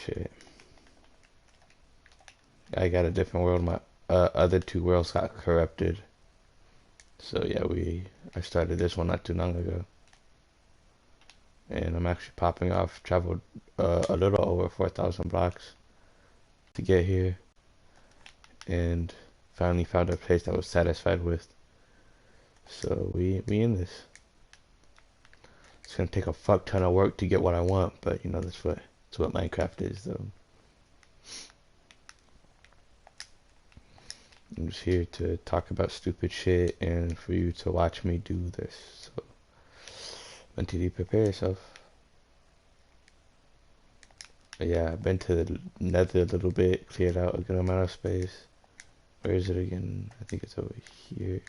Shit. I got a different world. My other two worlds got corrupted. So yeah, I started this one not too long ago. And I'm actually popping off. Traveled a little over 4,000 blocks to get here. And finally found a place that I was satisfied with. So we in this. It's gonna take a fuck ton of work to get what I want, but you know that's what Minecraft is though. I'm just here to talk about stupid shit and for you to watch me do this. So until you prepare yourself. But yeah, I've been to the nether a little bit, cleared out a good amount of space. Where is it again? I think it's over here.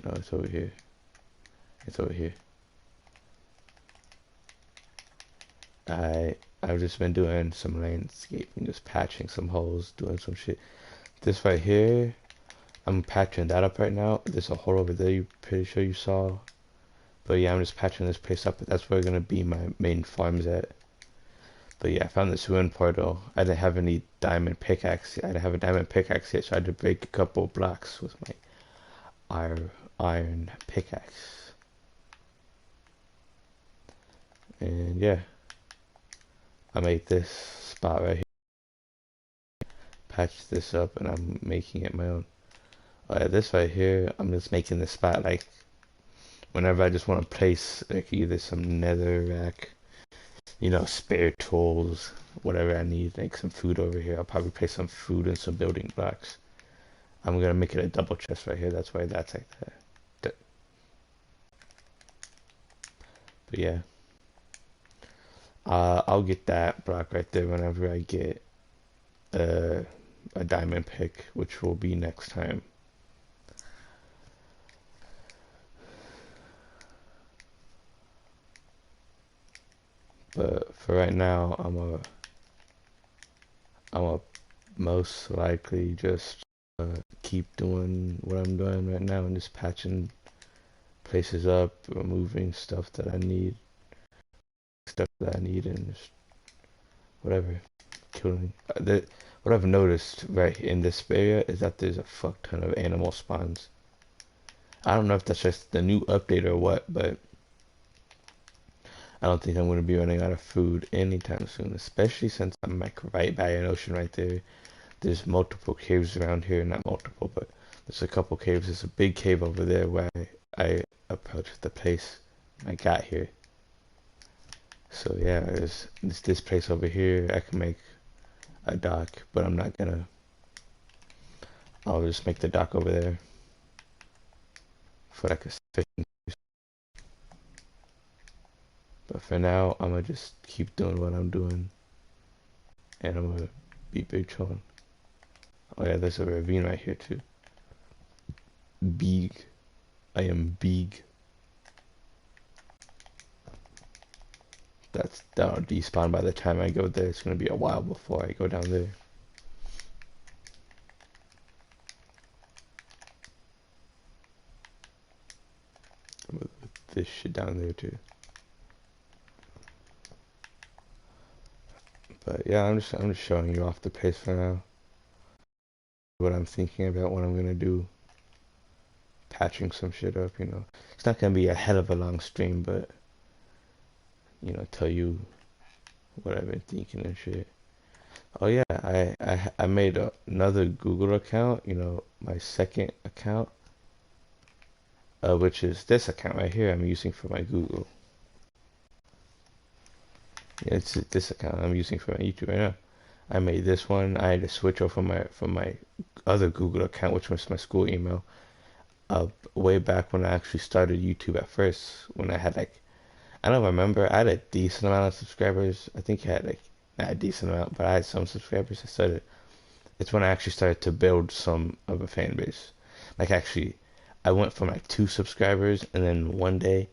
No, it's over here. It's over here. I've just been doing some landscaping, just patching some holes, doing some shit. This right here, I'm patching that up right now. There's a hole over there you pretty sure you saw. But yeah, I'm just patching this place up. That's where gonna be my main farms at. But yeah, I found this ruin portal. I didn't have any diamond pickaxe. I didn't have a diamond pickaxe yet, so I had to break a couple blocks with my iron pickaxe. And yeah, I made this spot right here. Patched this up, and I'm making it my own. This right here, I'm just making this spot like whenever I just want to place like either some netherrack, you know, spare tools, whatever I need, like some food over here. I'll probably place some food and some building blocks. I'm gonna make it a double chest right here. That's why that's like that. But yeah, I'll get that block right there whenever I get uh, a diamond pick, which will be next time. But for right now, I'm a most likely just keep doing what I'm doing right now and just patching places up, removing stuff that I need, and just whatever, killing. What I've noticed right in this area is that there's a fuck ton of animal spawns. I don't know if that's just the new update or what, but I don't think I'm going to be running out of food anytime soon, especially since I'm like right by an ocean right there. There's multiple caves around here, not multiple, but there's a couple caves. There's a big cave over there where I approached the place when I got here. So yeah, there's this place over here. I can make a dock, but I'm not gonna. I'll just make the dock over there for like a fishing. But for now, I'm gonna just keep doing what I'm doing, and I'm gonna be big chillin'. Oh yeah, there's a ravine right here too. Big. I am big. That'll despawn by the time I go there. It's gonna be a while before I go down there. I'm gonna put this shit down there too. But yeah, I'm just showing you off the pace for now. What I'm thinking about, what I'm gonna do, patching some shit up. You know, it's not gonna be a hell of a long stream, but you know, tell you what I've been thinking and shit. Oh yeah, I made another Google account. You know, my second account, which is this account right here. I'm using for my Google. Yeah, it's this account I'm using for my YouTube right now. I made this one. I had to switch over from my other Google account, which was my school email. Way back when I actually started YouTube at first, when I had like, I don't remember, I had a decent amount of subscribers. I think I had like not a decent amount, but I had some subscribers. It's when I actually started to build some of a fan base. Like actually, I went from like 2 subscribers, and then one day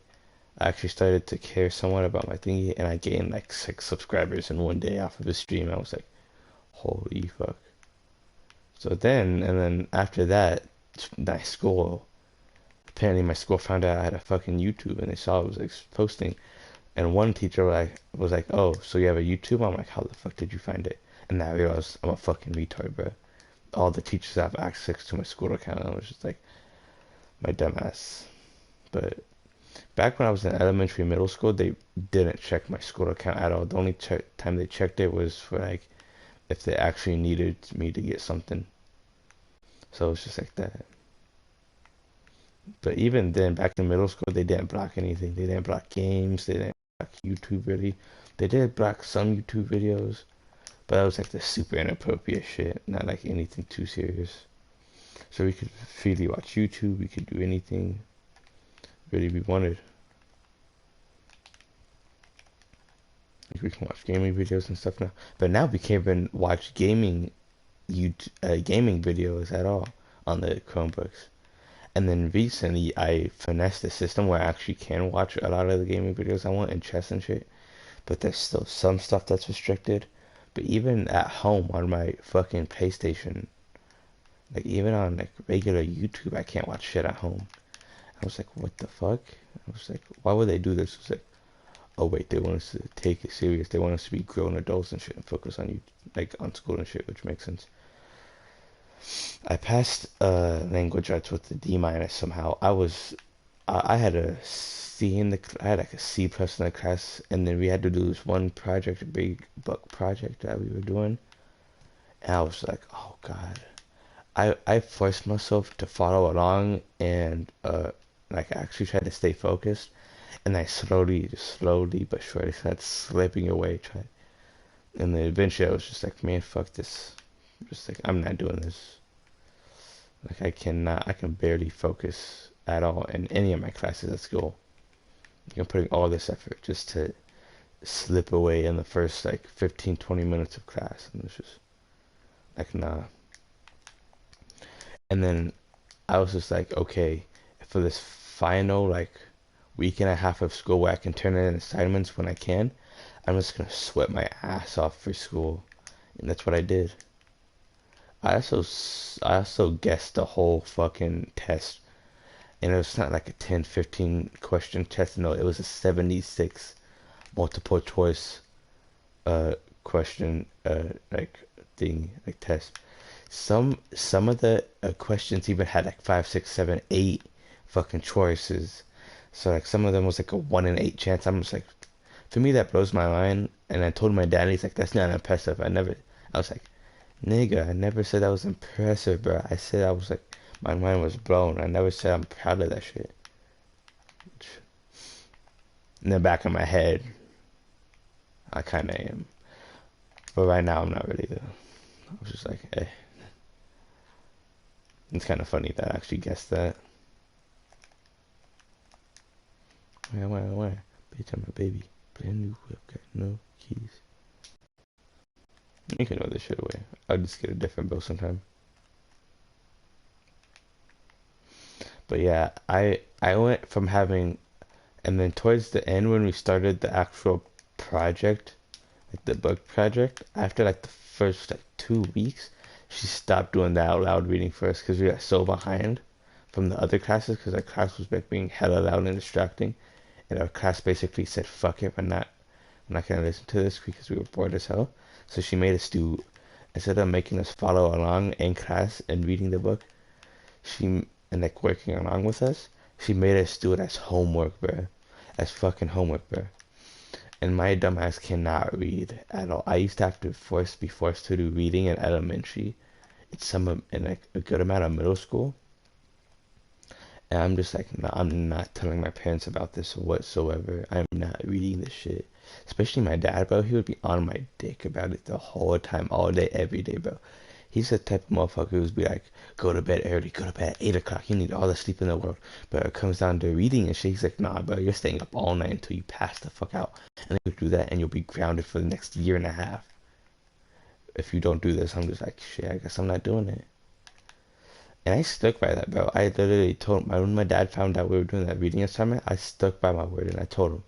I actually started to care somewhat about my thingy, and I gained like 6 subscribers in one day off of a stream. I was like, holy fuck. So then after that, my school, apparently my school found out I had a fucking YouTube, and they saw I was like posting, And one teacher was like, "Oh, so you have a YouTube?" I'm like, "How the fuck did you find it?" And now I realized I'm a fucking retard, bro. All the teachers have access to my school account. I was just like, my dumb ass. But back when I was in elementary, middle school, they didn't check my school account at all. The only time they checked it was for like if they actually needed me to get something. So it's just like that. But even then, back in middle school, they didn't block anything. They didn't block games. They didn't block YouTube really. They did block some YouTube videos, but that was like the super inappropriate shit, not like anything too serious. So we could freely watch YouTube. We could do anything really we wanted. Like we can watch gaming videos and stuff now. But now we can't even watch gaming videos at all on the Chromebooks. And then recently, I finessed the system where I actually can watch a lot of the gaming videos I want and chess and shit. But there's still some stuff that's restricted. But even at home on my fucking PlayStation, like even on like regular YouTube, I can't watch shit at home. I was like, what the fuck? I was like, why would they do this? It was like, oh wait, they want us to take it serious. They want us to be grown adults and shit and focus on you, like on school and shit, which makes sense. I passed language arts with the D minus somehow. I had a C in the I had like a C plus in the class, and then we had to do this one project, a big book project that we were doing, and I was like, oh God. I forced myself to follow along and like actually try to stay focused, and I slowly but surely started slipping away. And then eventually I was just like, man, fuck this. Just like I'm not doing this. Like I can barely focus at all in any of my classes at school. I'm putting all this effort just to slip away in the first like 15, 20 minutes of class, and it's just like nah. And then I was just like, okay, for this final like week and a half of school where I can turn in assignments when I can, I'm just gonna sweat my ass off for school, and that's what I did. I also guessed the whole fucking test, and it was not like a 10, 15 question test. No, it was a 76 multiple choice uh question like thing like test. Some of the questions even had like 5, 6, 7, 8 fucking choices. So like some of them was like a 1 in 8 chance. I'm just like, for me that blows my mind. And I told my dad, he's like, that's not impressive. I was like, nigga, I never said that was impressive, bro. I said I was like, my mind was blown. I never said I'm proud of that shit. In the back of my head, I kind of am. But right now, I'm not really though. I was just like, eh. It's kind of funny that I actually guessed that. Where? Bitch, I'm a baby. Brand new whip, got no keys. You can know this shit away. I'll just get a different bill sometime. But yeah, I went from having, and then towards the end when we started the actual project, like the book project, after like the first like 2 weeks, she stopped doing the out loud reading first because we got so behind from the other classes because our class was like being hella loud and distracting, and our class basically said, "Fuck it, we're not gonna listen to this because we were bored as hell." So she made us do, instead of making us follow along in class and reading the book, she and like working along with us, she made us do it as homework, bro, as fucking homework, bro. And my dumbass cannot read at all. I used to have to be forced to do reading in elementary. It's in like a good amount of middle school. And I'm just like, no, I'm not telling my parents about this whatsoever. I'm not reading this shit. Especially my dad, bro. He would be on my dick about it the whole time, all day, every day, bro. He's the type of motherfucker who's be like, go to bed early, go to bed at 8 o'clock. You need all the sleep in the world. But it comes down to reading and shit. He's like, nah, bro, you're staying up all night until you pass the fuck out. And then you do that and you'll be grounded for the next year and a half. If you don't do this, I'm just like, shit, I guess I'm not doing it. And I stuck by that, bro. I literally told when my dad found out we were doing that reading assignment, I stuck by my word and I told him,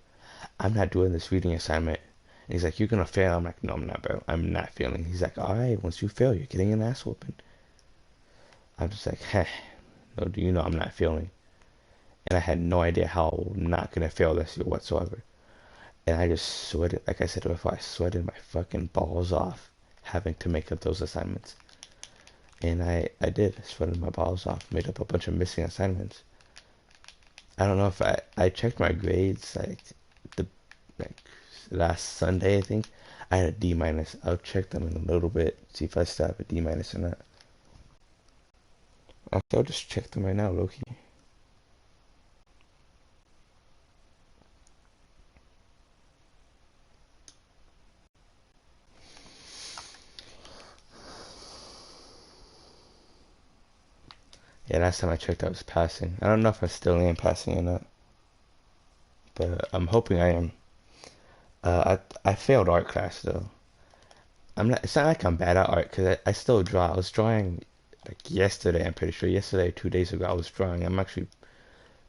I'm not doing this reading assignment. And he's like, you're gonna fail. I'm like, no, I'm not, bro. I'm not failing. He's like, all right, once you fail, you're getting an ass whooping. I'm just like, heh, no, do you know I'm not failing? And I had no idea how I'm not gonna fail this year whatsoever. And I just sweated, like I said before, I sweated my fucking balls off having to make up those assignments. And I did. I sweated my balls off, made up a bunch of missing assignments. I don't know if I checked my grades the like last Sunday, I think. I had a D minus. I'll check them in a little bit, see if I still have a D minus or not. Actually, I'll just check them right now, Loki. Yeah, last time I checked, I was passing. I don't know if I still am passing or not, but I'm hoping I am. I failed art class though. I'm not. It's not like I'm bad at art because I still draw. I was drawing like yesterday. I'm pretty sure yesterday, 2 days ago, I was drawing. I'm actually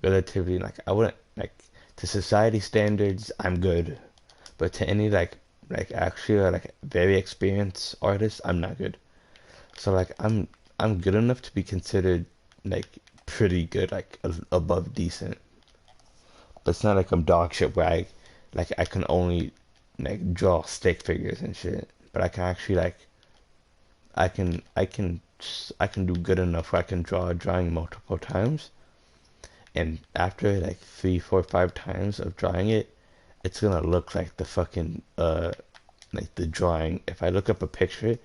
relatively like I wouldn't like to society standards. I'm good, but to any like actually like very experienced artists, I'm not good. So like I'm good enough to be considered like pretty good, like above decent. But it's not like I'm dog shit where I can only like draw stick figures and shit. But I can actually like I can do good enough where I can draw a drawing multiple times, and after like 3, 4, 5 times of drawing it, it's gonna look like the fucking like the drawing. If I look up a picture,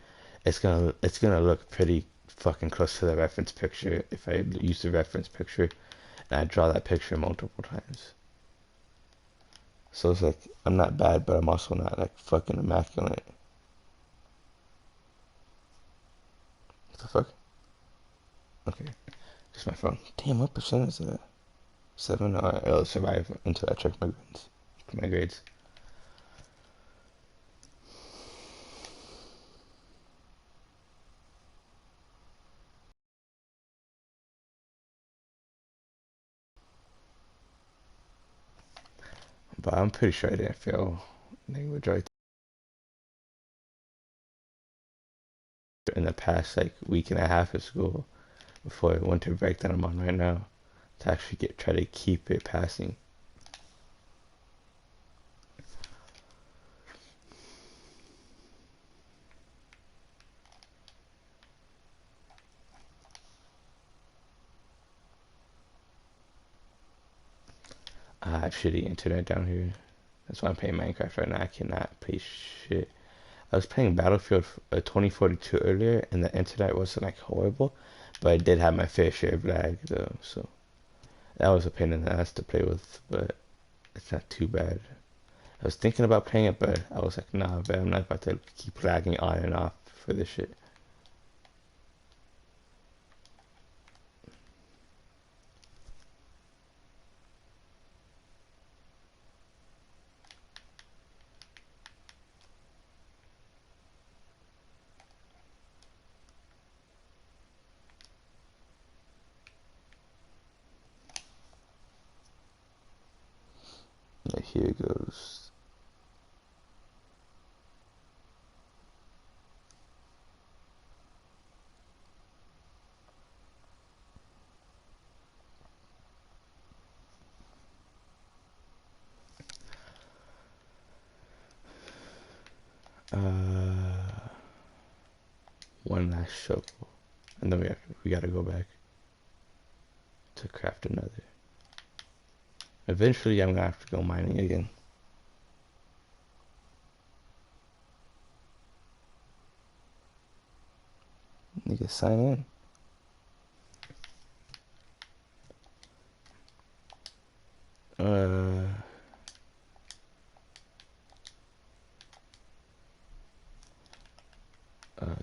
it's gonna look pretty fucking close to the reference picture if I use the reference picture and I draw that picture multiple times. So it's like I'm not bad, but I'm also not like fucking immaculate. What the fuck? Okay, just my phone. Damn, what percent is that? 7. I'll survive until I check my grades. My grades. But I'm pretty sure I didn't fail language right in the past like week and a half of school before winter break that I'm on right now to actually try to keep it passing. I have shitty internet down here. That's why I'm playing Minecraft right now. I cannot play shit. I was playing Battlefield 2042 earlier, and the internet wasn't like horrible, but I did have my fair share of lag though, so that was a pain in the ass to play with, but it's not too bad. I was thinking about playing it, but I was like, nah, man, I'm not about to keep lagging on and off for this shit. Yeah, here goes. Uh, one last shovel, and then we gotta go back to craft another. Eventually, I'm gonna have to go mining again. Nigga, sign in. Uh,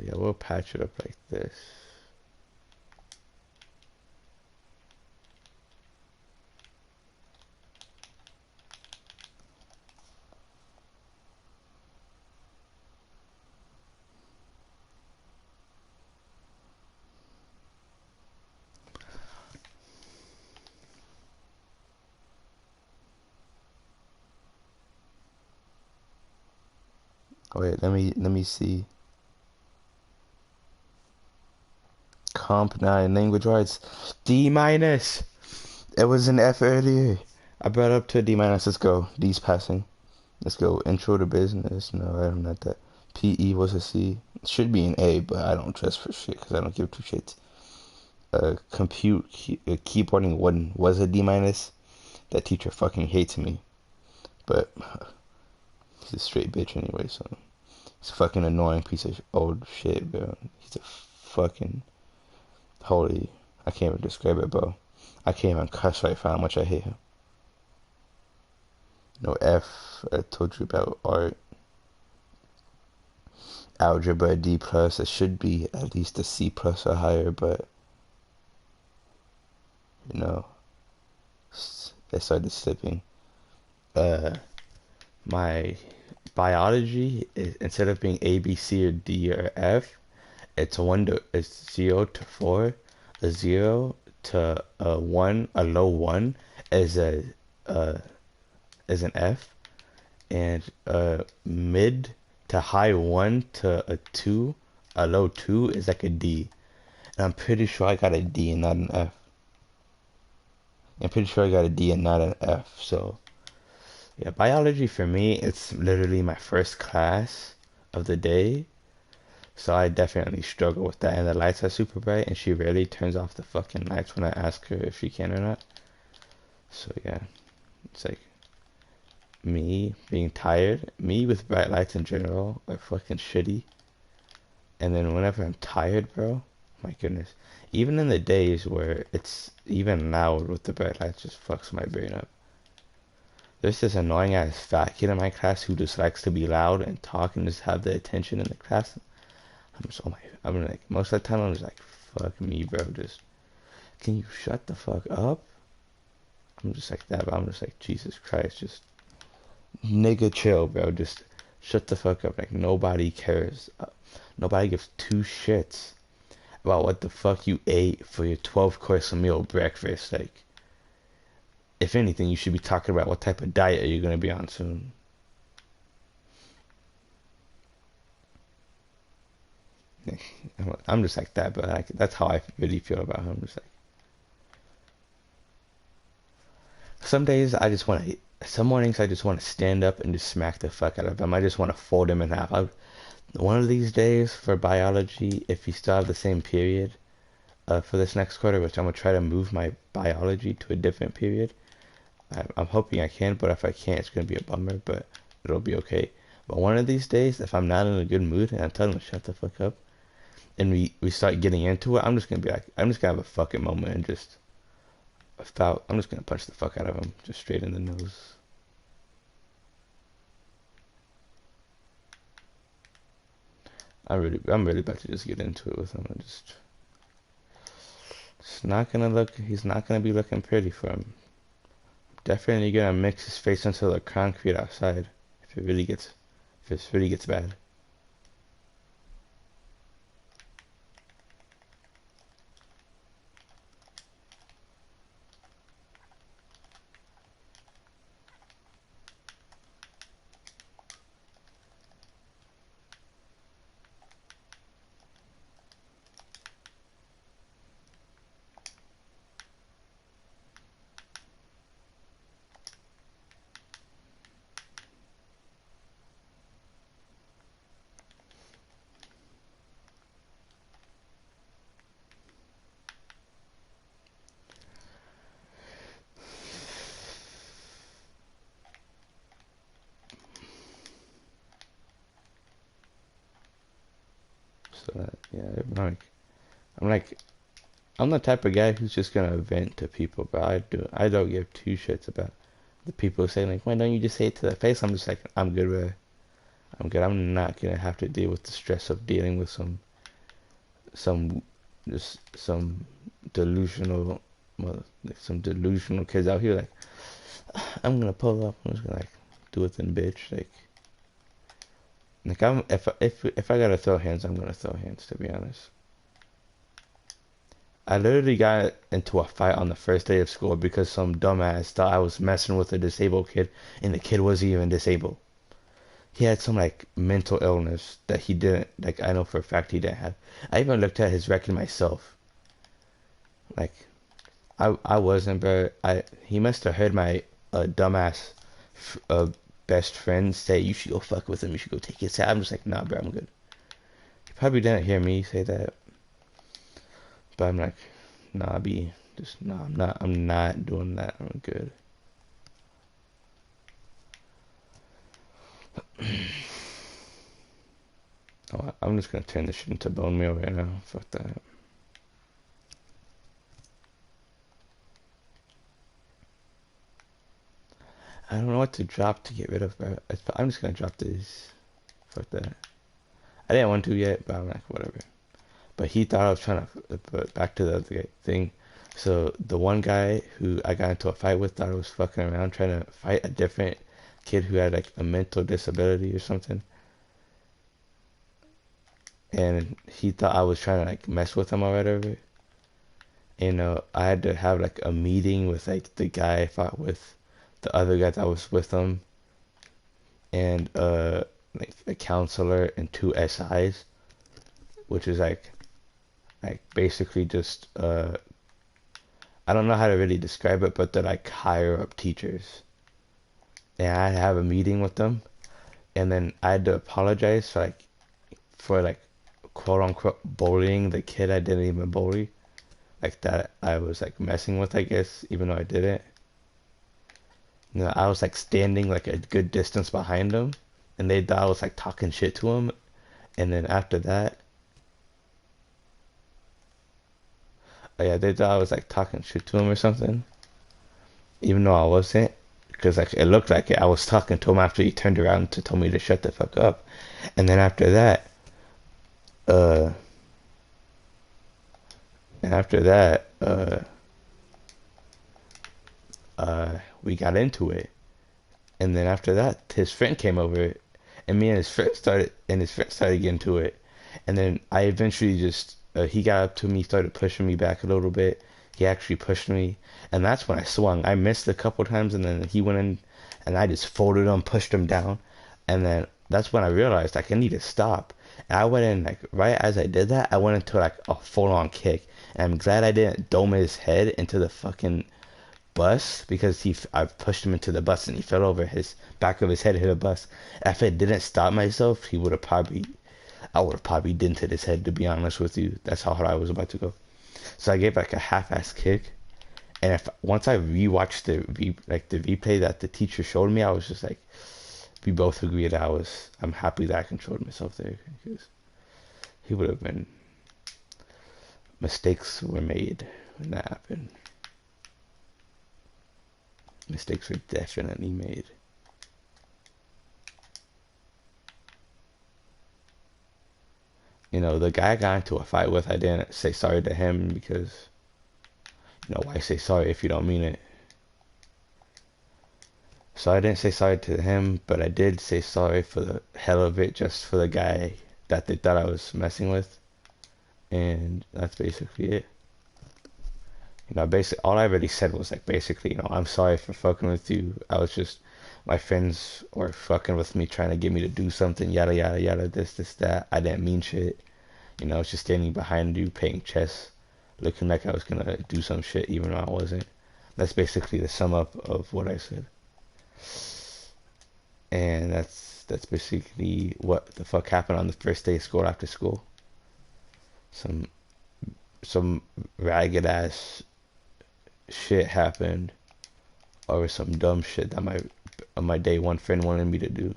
yeah, we'll patch it up like this. Oh, wait, let me see. Comp 9 language arts D minus. It was an F earlier. I brought it up to a D minus. Let's go. D's passing. Let's go. Intro to business. No, I don't know that. PE was a C. Should be an A, but I don't trust for shit because I don't give two shits. Keyboarding one was a D minus. That teacher fucking hates me, but he's a straight bitch anyway. So he's a fucking annoying piece of old shit, bro. He's a fucking holy. I can't even describe it, bro. I can't even cuss right for how much I hate him. No F. I told you about art. Algebra D plus. It should be at least a C plus or higher, but you know, I started slipping. Uh, my biology is, instead of being A, B, C, or D or F, it's 0 to 4. A 0 to a 1, a low one is a uh is an F, and a mid to high 1 to a 2, a low 2 is like a D. And I'm pretty sure I got a D and not an F. I'm pretty sure I got a D and not an F. So yeah, biology for me, it's literally my first class of the day. So I definitely struggle with that. And the lights are super bright, and she rarely turns off the fucking lights when I ask her if she can or not. So yeah, it's like me being tired, me with bright lights in general are fucking shitty. And then whenever I'm tired, bro, my goodness, even in the days where it's even loud with the bright lights, just fucks my brain up. There's this annoying ass fat kid in my class who just likes to be loud and talk and just have the attention in the class. I'm like, most of the time I'm just like, fuck me, bro. Just, can you shut the fuck up? I'm just like that, but I'm just like, Jesus Christ, just nigga chill, bro. Just shut the fuck up. Like, nobody cares. Nobody gives two shits about what the fuck you ate for your 12 course meal breakfast. Like, if anything, you should be talking about what type of diet are you gonna be on soon. I'm just like that, but like, that's how I really feel about him. Just like some days I just want to, some mornings I just want to stand up and just smack the fuck out of him. I just want to fold him in half. One of these days for biology, if you still have the same period for this next quarter, which I'm gonna try to move my biology to a different period. I'm hoping I can, but if I can't, it's gonna be a bummer. But it'll be okay. But one of these days, if I'm not in a good mood and I'm telling him to shut the fuck up, and we start getting into it, I'm just gonna be like, I'm just gonna have a fucking moment and just I'm just gonna punch the fuck out of him, just straight in the nose. I'm really about to just get into it with him and just. It's not gonna look. He's not gonna be looking pretty for him. Definitely gonna mix his face into the concrete outside if it really gets, if it really gets bad. So yeah, I'm like, I'm the type of guy who's just gonna vent to people, but I don't give two shits about the people saying like, why don't you just say it to their face? I'm just like, I'm good with it. I'm good. I'm not gonna have to deal with the stress of dealing with some just some delusional like some delusional kids out here like I'm gonna pull up. I'm just gonna like do it then, bitch. Like I'm if I gotta throw hands, I'm gonna throw hands. To be honest, I literally got into a fight on the first day of school because some dumbass thought I was messing with a disabled kid, and the kid wasn't even disabled. He had some like mental illness that he didn't like. I know for a fact he didn't have. I even looked at his record myself. Like I wasn't, bro. I he must have heard my dumbass best friend say you should go fuck with him, you should go take his side. I'm just like, nah, bro, I'm good. You probably didn't hear me say that, but I'm like, nah, B, just nah, I'm not doing that. I'm good. Oh, I'm just gonna turn this shit into bone meal right now. Fuck that. I don't know what to drop to get rid of, bro. I'm just gonna drop this. Fuck that. I didn't want to yet, but I'm like, whatever. But he thought I was trying to, but back to the other thing. So the one guy who I got into a fight with thought I was fucking around trying to fight a different kid who had like a mental disability or something. And he thought I was trying to like mess with him or whatever. I had to have like a meeting with like the guy I fought with, the other guy that was with him, and like a counselor and two SIs, which is like basically just I don't know how to really describe it, but they're like higher up teachers. And I had to have a meeting with them, and then I had to apologize for quote unquote bullying the kid I didn't even bully, like that I was like messing with, I guess, even though I didn't. I was like standing like a good distance behind him, and they thought I was like talking shit to him. And then after that, oh yeah, they thought I was like talking shit to him or something, even though I wasn't. Because like it looked like it. I was talking to him after he turned around to tell me to shut the fuck up. And then uh, after that, we got into it. And then after that, his friend came over, and his friend started getting to it. And then I eventually just, he got up to me, started pushing me back a little bit. He actually pushed me, and that's when I swung. I missed a couple times, and then he went in, and I just folded him, pushed him down, and then that's when I realized like I need to stop. And I went in like right as I did that, I went into like a full-on kick, and I'm glad I didn't dome his head into the fucking bus because I pushed him into the bus and he fell over. His back of his head hit a bus. If I didn't stop myself, I would have probably dented his head. To be honest with you, that's how hard I was about to go. So I gave like a half-ass kick, and if once I rewatched the replay that the teacher showed me, I was just like, we both agreed that I'm happy that I controlled myself there because he would have been mistakes were made when that happened. Mistakes were definitely made. The guy I got into a fight with, I didn't say sorry to him because, why say sorry if you don't mean it? So I didn't say sorry to him, but I did say sorry for the hell of it, just for the guy that they thought I was messing with. And that's basically it. Basically, all I really said was like, basically, I'm sorry for fucking with you. I was just, my friends were fucking with me, trying to get me to do something, yada, yada, yada, this, that. I didn't mean shit. I was just standing behind you, playing chess, looking like I was gonna do some shit, even though I wasn't. That's basically the sum up of what I said. And that's basically what the fuck happened on the first day of school after school. Some some ragged ass shit happened over some dumb shit that my day one friend wanted me to do.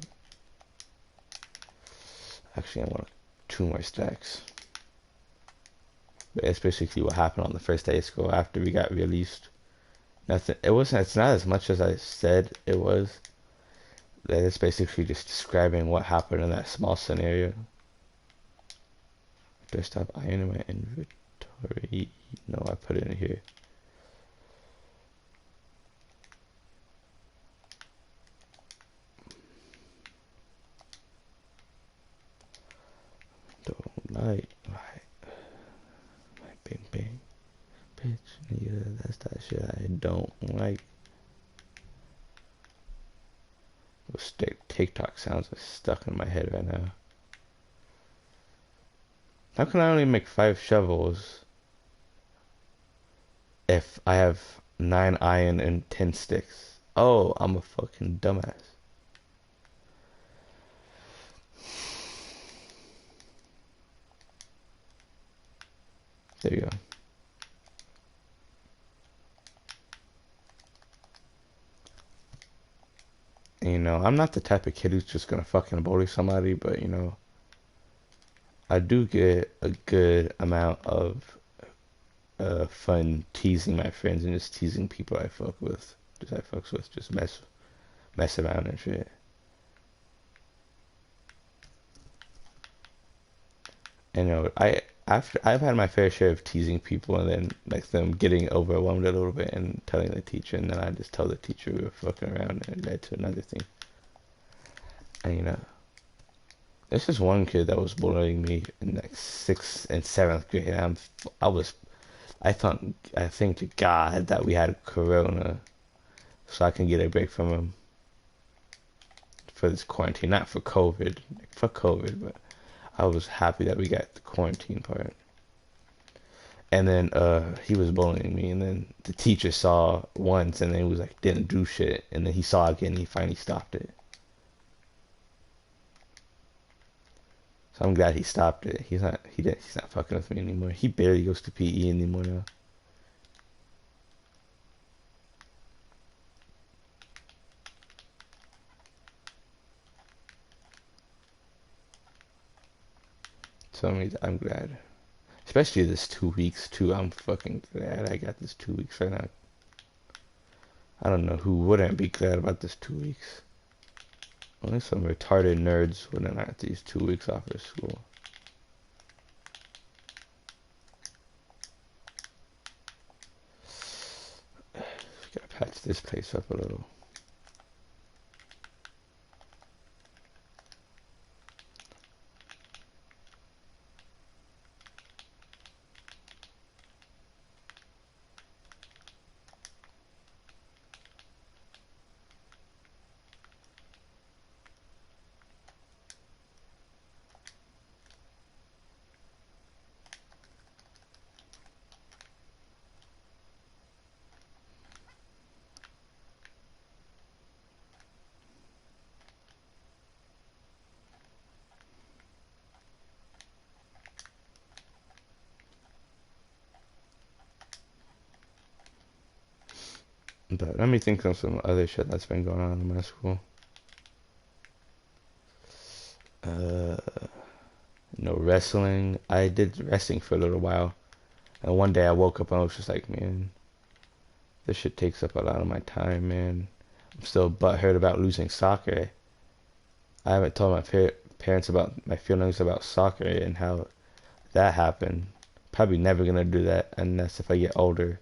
Actually, I want two more stacks. But that's basically what happened on the first day of school after we got released. Nothing. It's not as much as I said it was. It's basically just describing what happened in that small scenario. Desktop iron in my inventory. No, I put it in here. Don't like my bing bang bitch, nigga. That's that shit I don't like. Those TikTok sounds are stuck in my head right now. How can I only make 5 shovels if I have 9 iron and 10 sticks? Oh, I'm a fucking dumbass. There you go. And, I'm not the type of kid who's just gonna fucking bully somebody, but I do get a good amount of fun teasing my friends and just teasing people I fuck with. Just mess around and shit. And I've had my fair share of teasing people and then like them getting overwhelmed a little bit and telling the teacher, and then I just tell the teacher we were fucking around, and it led to another thing. And there's this one kid that was bullying me in like sixth and seventh grade. And I think to God that we had Corona so I can get a break from him for this quarantine, not for COVID, for COVID, but I was happy that we got the quarantine part. And then he was bullying me, and then the teacher saw once, and then he was like didn't do shit, and then he saw again, and he finally stopped it. So I'm glad he stopped it. He's not fucking with me anymore. He barely goes to PE anymore now. So I'm glad. Especially this 2 weeks too. I'm fucking glad I got this 2 weeks right now. I don't know who wouldn't be glad about this 2 weeks. Only some retarded nerds wouldn't have these 2 weeks off of school. Gotta patch this place up a little. But let me think of some other shit that's been going on in my school. Uh, Wrestling. I did wrestling for a little while. And one day I woke up and I was just like, man, this shit takes up a lot of my time, man. I'm still butthurt about losing soccer. I haven't told my parents about my feelings about soccer and how that happened. Probably never gonna do that unless if I get older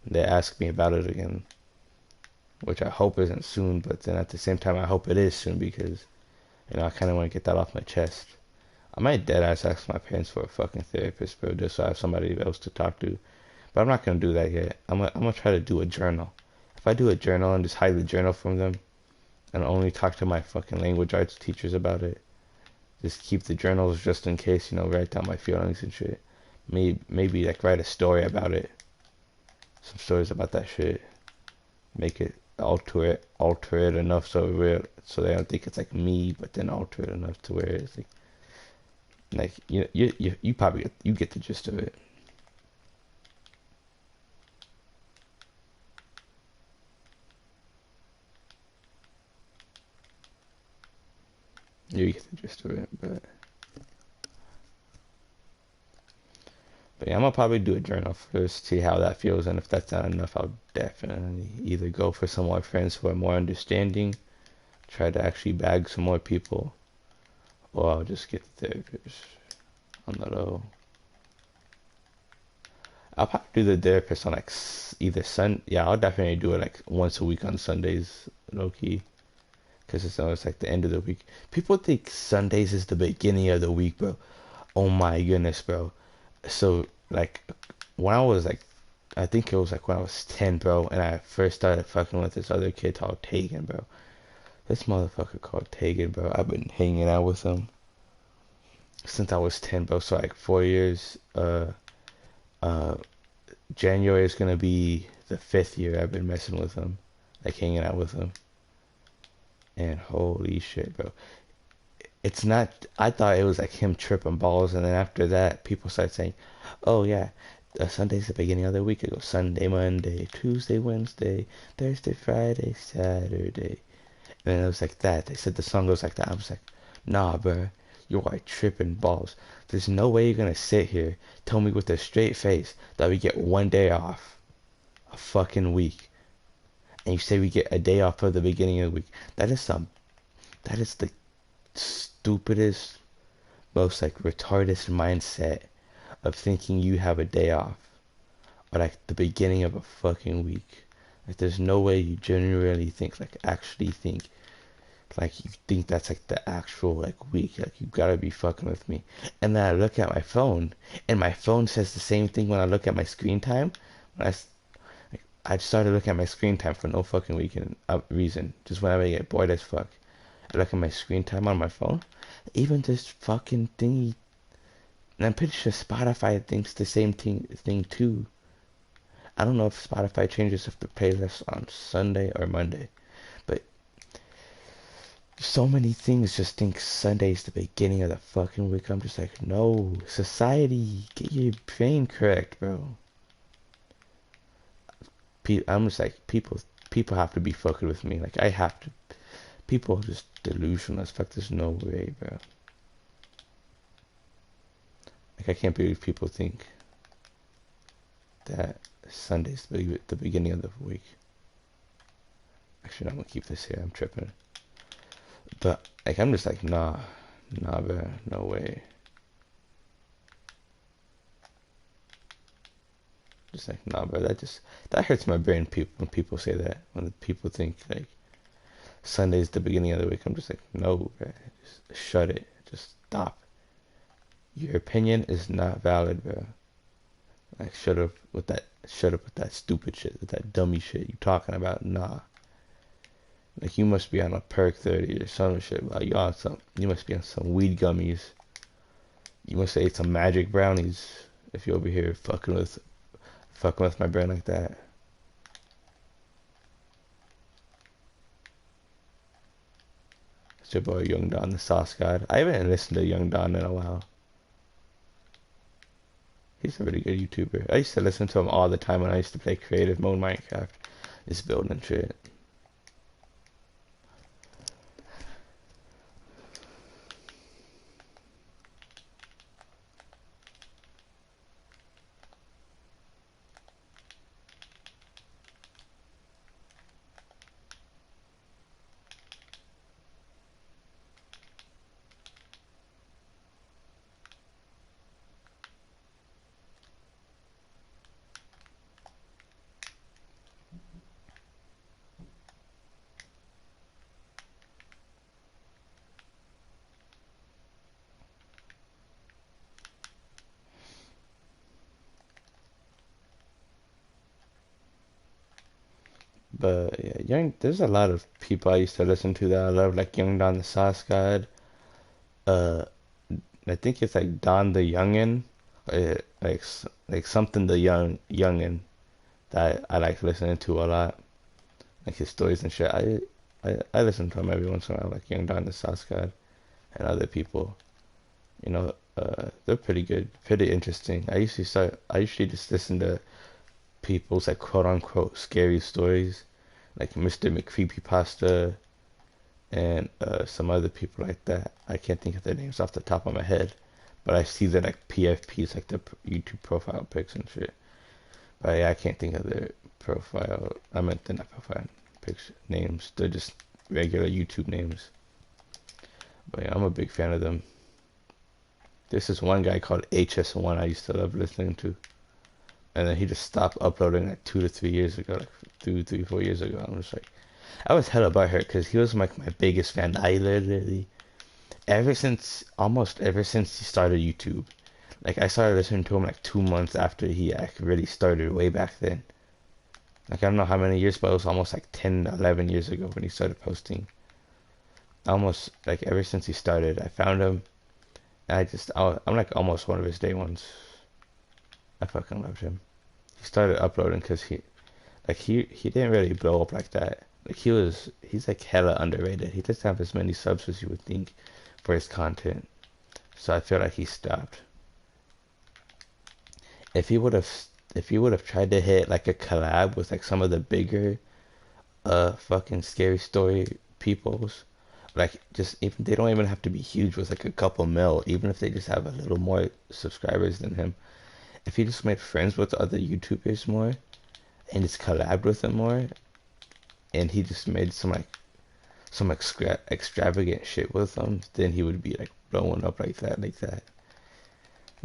and they ask me about it again. Which I hope isn't soon, but then at the same time I hope it is soon because, I kinda wanna get that off my chest. I might dead ass ask my parents for a fucking therapist, bro, just so I have somebody else to talk to. But I'm not gonna do that yet. I'm gonna try to do a journal. If I do a journal and just hide the journal from them and only talk to my fucking language arts teachers about it, just keep the journals just in case, write down my feelings and shit. Maybe like write a story about it. Some stories about that shit. Make it alter it enough so they don't think it's like me, but then alter it enough to where it's like you probably get the gist of it. You get the gist of it, but yeah, I'm gonna probably do a journal first, see how that feels, and if that's not enough, I'll definitely either go for some more friends who are more understanding, try to actually bag some more people, or I'll just get the therapist on the low. I'll probably do the therapist on like either Yeah, I'll definitely do it like once a week on Sundays, low key, because it's always like the end of the week. People think Sundays is the beginning of the week, bro. Oh my goodness, bro. So like when I was like, I think it was like when I was 10, bro, and I first started fucking with this other kid called Tegan, bro. This motherfucker called Tegan, bro. I've been hanging out with him since I was 10, bro. So like 4 years. Uh, January is gonna be the 5th year I've been messing with him, like hanging out with him. And holy shit, bro. It's not, I thought it was like him tripping balls, and then after that, people started saying, oh yeah, Sunday's the beginning of the week. It goes Sunday, Monday, Tuesday, Wednesday, Thursday, Friday, Saturday. And it was like that. They said the song goes like that. I was like, nah, bro, you are tripping balls. There's no way you're gonna sit here, tell me with a straight face that we get 1 day off a fucking week, and you say we get a day off for the beginning of the week. That is the stupidest, most like retarded mindset of thinking you have a day off or like the beginning of a fucking week. Like there's no way you genuinely think, like actually think, like you think that's like the actual like week. Like you gotta be fucking with me. And then I look at my phone, and my phone says the same thing when I look at my screen time. When I started looking at my screen time for no fucking reason. Just whenever I get bored as fuck, I look at my screen time on my phone. Even this fucking thingy, and I'm pretty sure Spotify thinks the same thing too. I don't know if Spotify changes if the playlist on Sunday or Monday, but so many things just think Sunday's the beginning of the fucking week. I'm just like, no, society, get your brain correct, bro. I'm just like, people have to be fucking with me. Like I have to. People are just delusional as fuck. There's no way, bro. Like I can't believe people think that Sunday's the beginning of the week. Actually, I'm gonna keep this here. I'm tripping. But like I'm just like, nah, bro, no way. Just like, nah, bro. That hurts my brain. When people say that, when people think like Sunday's the beginning of the week, I'm just like, no, bro. Just shut it. Just stop. Your opinion is not valid, bro. Like, shut up with that. Shut up with that stupid shit, with that dummy shit you talking about. Nah. Like, you must be on a perk 30 or some shit. Like, you must be on some weed gummies. You must ate some magic brownies if you're over here fucking with my brain like that. It's your boy Young Don, the Sauce God. I haven't listened to Young Don in a while. He's a really good YouTuber. I used to listen to him all the time when I used to play creative mode Minecraft. Just building shit. But yeah, there's a lot of people I used to listen to that I love, like Young Don the Sauce God. Uh, I think it's like Don the Youngin, like something the Youngin that I like listening to a lot, like his stories and shit. I listen to him every once in a while, like Young Don the Sauce God and other people. They're pretty good, pretty interesting. I usually just listen to people's like quote unquote scary stories, like Mr. McCreepypasta and some other people like that. I can't think of their names off the top of my head, but I see their like PFPs, like the YouTube profile pics and shit. But yeah, I can't think of their profile. I meant they're not profile pics names. They're just regular YouTube names. But yeah, I'm a big fan of them. This is one guy called HS1 I used to love listening to. And then he just stopped uploading like 2 to 3 years ago, like 3, 4 years ago. I'm just like, I was hella butthurt because he was like my biggest fan. I literally, almost ever since he started YouTube, like I started listening to him like 2 months after he like really started way back then. Like I don't know how many years, but it was almost like 10, 11 years ago when he started posting. Almost like ever since he started, I found him. And I'm like almost one of his day ones. I fucking loved him. He started uploading because he didn't really blow up like that. Like he's like hella underrated. He doesn't have as many subs as you would think for his content. So I feel like he stopped. if he would have tried to hit like a collab with like some of the bigger fucking scary story peoples, like just even they don't even have to be huge with like a couple mil, even if they just have a little more subscribers than him. If he just made friends with other YouTubers more and just collabed with them more, and he just made some extravagant shit with them, then he would be like blowing up like that.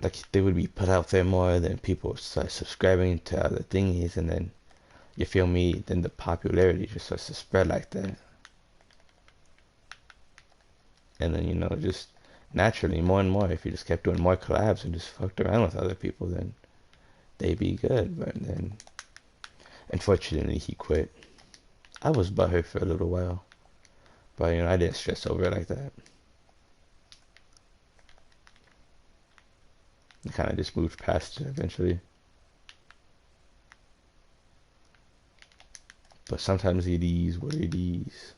Like they would be put out there more, then people start subscribing to other thingies, and then you feel me, then the popularity just starts to spread like that. And then, just naturally more and more, if you just kept doing more collabs and just fucked around with other people, then they'd be good. But then, unfortunately, he quit. I was butthurt for a little while, but I didn't stress over it like that. I kind of just moved past it eventually. But sometimes it is what it is.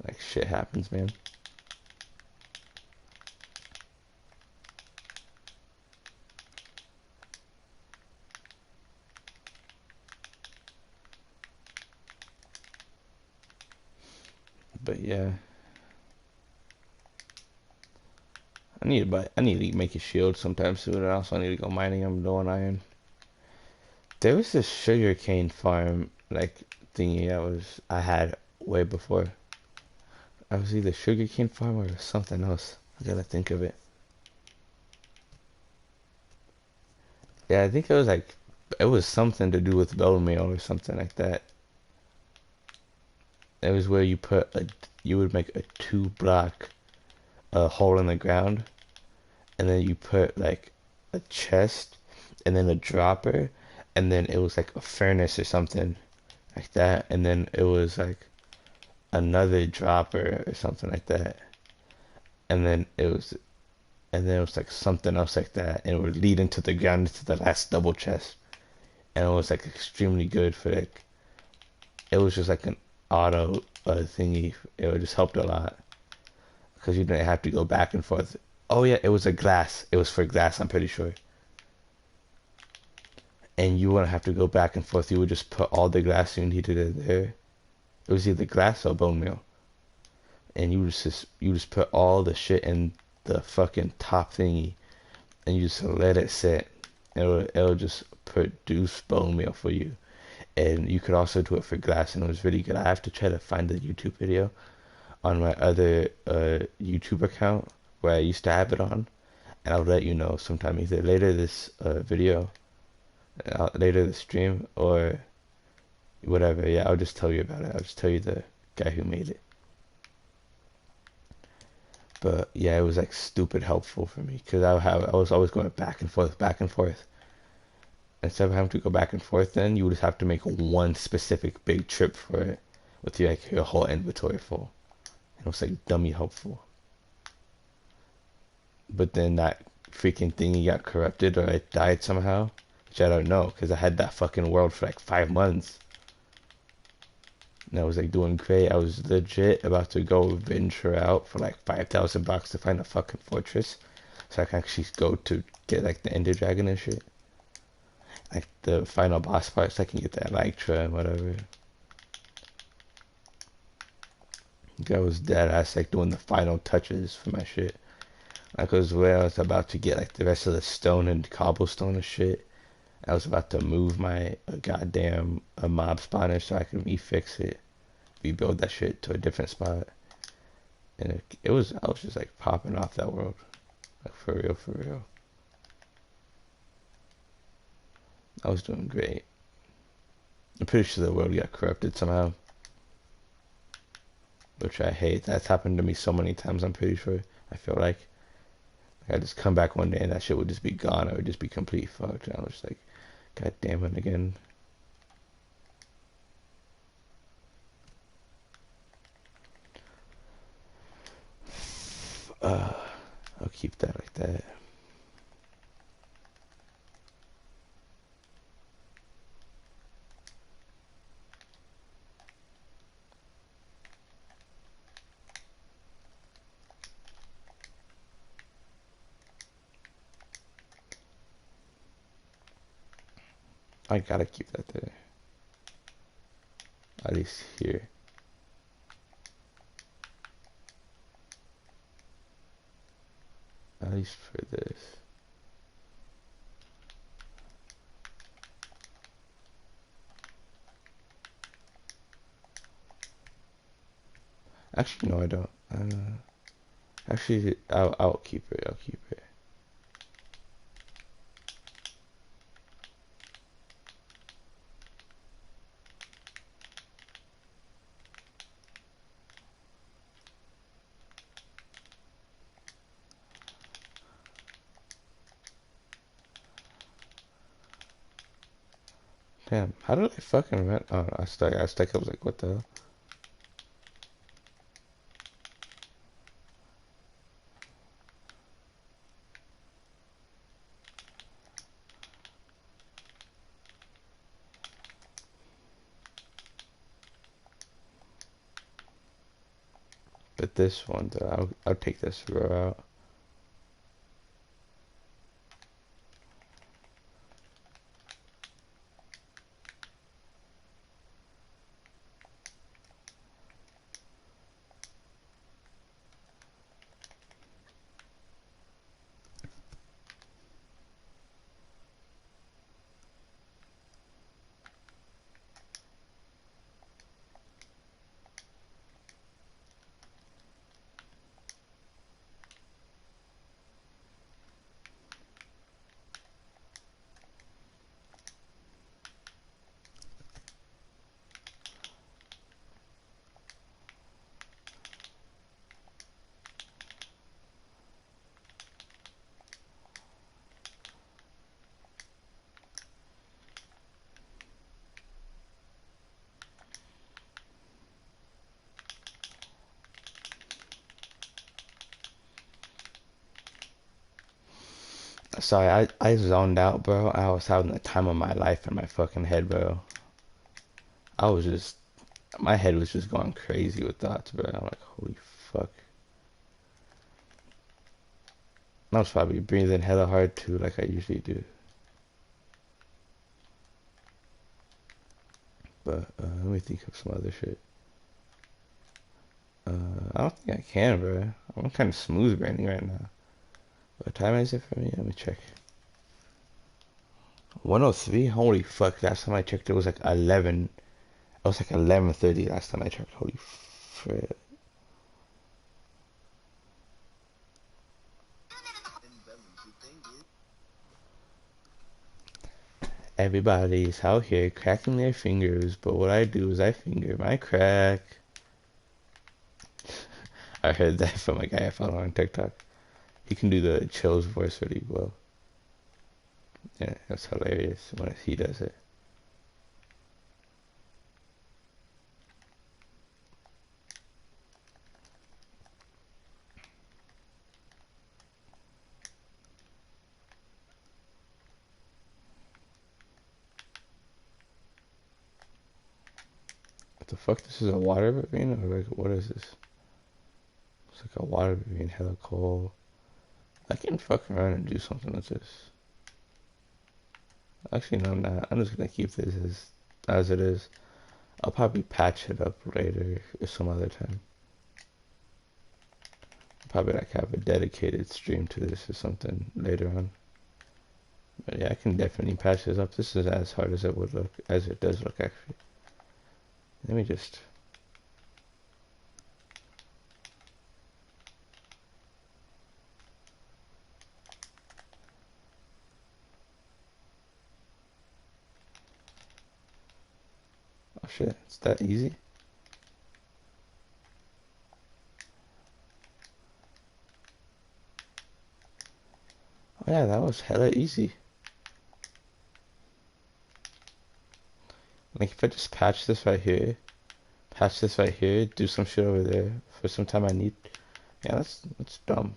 Like shit happens, man. But yeah, I need to make a shield sometime soon, and also I need to go mining. I'm low on iron. There was this sugarcane farm like thingy I had way before. I was either sugarcane farm or something else. I gotta think of it. Yeah, I think it was something to do with bone meal or something like that. It was where you would make a 2 block hole in the ground, and then you put like a chest, and then a dropper, and then it was like a furnace or something like that, and then it was like another dropper or something like that, and then it was like something else like that, and it would lead into the ground into the last double chest, and it was like extremely good for like it was just like an auto thingy. It just helped a lot because you didn't have to go back and forth. Oh yeah, it was a glass. It was for glass, I'm pretty sure. And you wouldn't have to go back and forth. You would just put all the glass you needed in there. It was either glass or bone meal, and you just put all the shit in the fucking top thingy, and you just let it sit. It'll just produce bone meal for you, and you could also do it for glass, and it was really good. I have to try to find the YouTube video on my other YouTube account where I used to have it on, and I'll let you know sometime either later this video, later the stream, or whatever. Yeah, I'll just tell you about it. I'll just tell you the guy who made it. But yeah, it was like stupid helpful for me because I was always going back and forth, back and forth. Instead of having to go back and forth, then you would just have to make one specific big trip for it with your whole inventory full. And it was like dummy helpful. But then that freaking thingy got corrupted or it died somehow, which I don't know because I had that fucking world for like 5 months. And I was like doing great. I was legit about to go venture out for like 5,000 bucks to find a fucking fortress, so I can actually go to get like the Ender Dragon and shit, like the final boss fight, so I can get that Elytra and whatever. I was dead ass like doing the final touches for my shit. Like, was where I was about to get like the rest of the stone and cobblestone and shit. I was about to move my goddamn mob spawner so I could refix it, rebuild that shit to a different spot. And I was just like popping off that world. Like for real, for real. I was doing great. I'm pretty sure the world got corrupted somehow, which I hate. That's happened to me so many times, I'm pretty sure. I feel like I just come back one day and that shit would just be gone. I would just be complete fucked. And I was just like, God damn it again. Uh, I'll keep that like that. I gotta keep that there. At least here. At least for this. Actually, no, I don't. Actually, I'll keep it. I'll keep it. Damn, how did I fucking rent? Oh, I stuck. I stuck. I was like, what the hell? But this one, though, I'll take this row out. Sorry, I zoned out, bro. I was having the time of my life in my fucking head, bro. I was just, my head was just going crazy with thoughts, bro. I'm like, holy fuck. I was probably breathing hella hard too, like I usually do. But let me think of some other shit. I don't think I can, bro. I'm kind of smooth braining right now. What time is it for me? Let me check. 103? Holy fuck. Last time I checked, it was like 11. It was like 11:30 last time I checked. Holy frick. Everybody's out here cracking their fingers, but what I do is I finger my crack. I heard that from a guy I follow on TikTok. He can do the chills voice really well. Yeah, that's hilarious when he does it. What the fuck? This is a water ravine? Or like, what is this? It's like a water ravine, hella cold. I can fuck around and do something with this. Actually, no, I'm not. I'm just gonna keep this as it is. I'll probably patch it up later or some other time. Probably like have a dedicated stream to this or something later on. But yeah, I can definitely patch this up. This is as hard as it would look, as it does look actually. Let me just. Oh shit, it's that easy? Oh yeah, that was hella easy. Like if I just patch this right here, do some shit over there for some time I need. Yeah, that's dumb.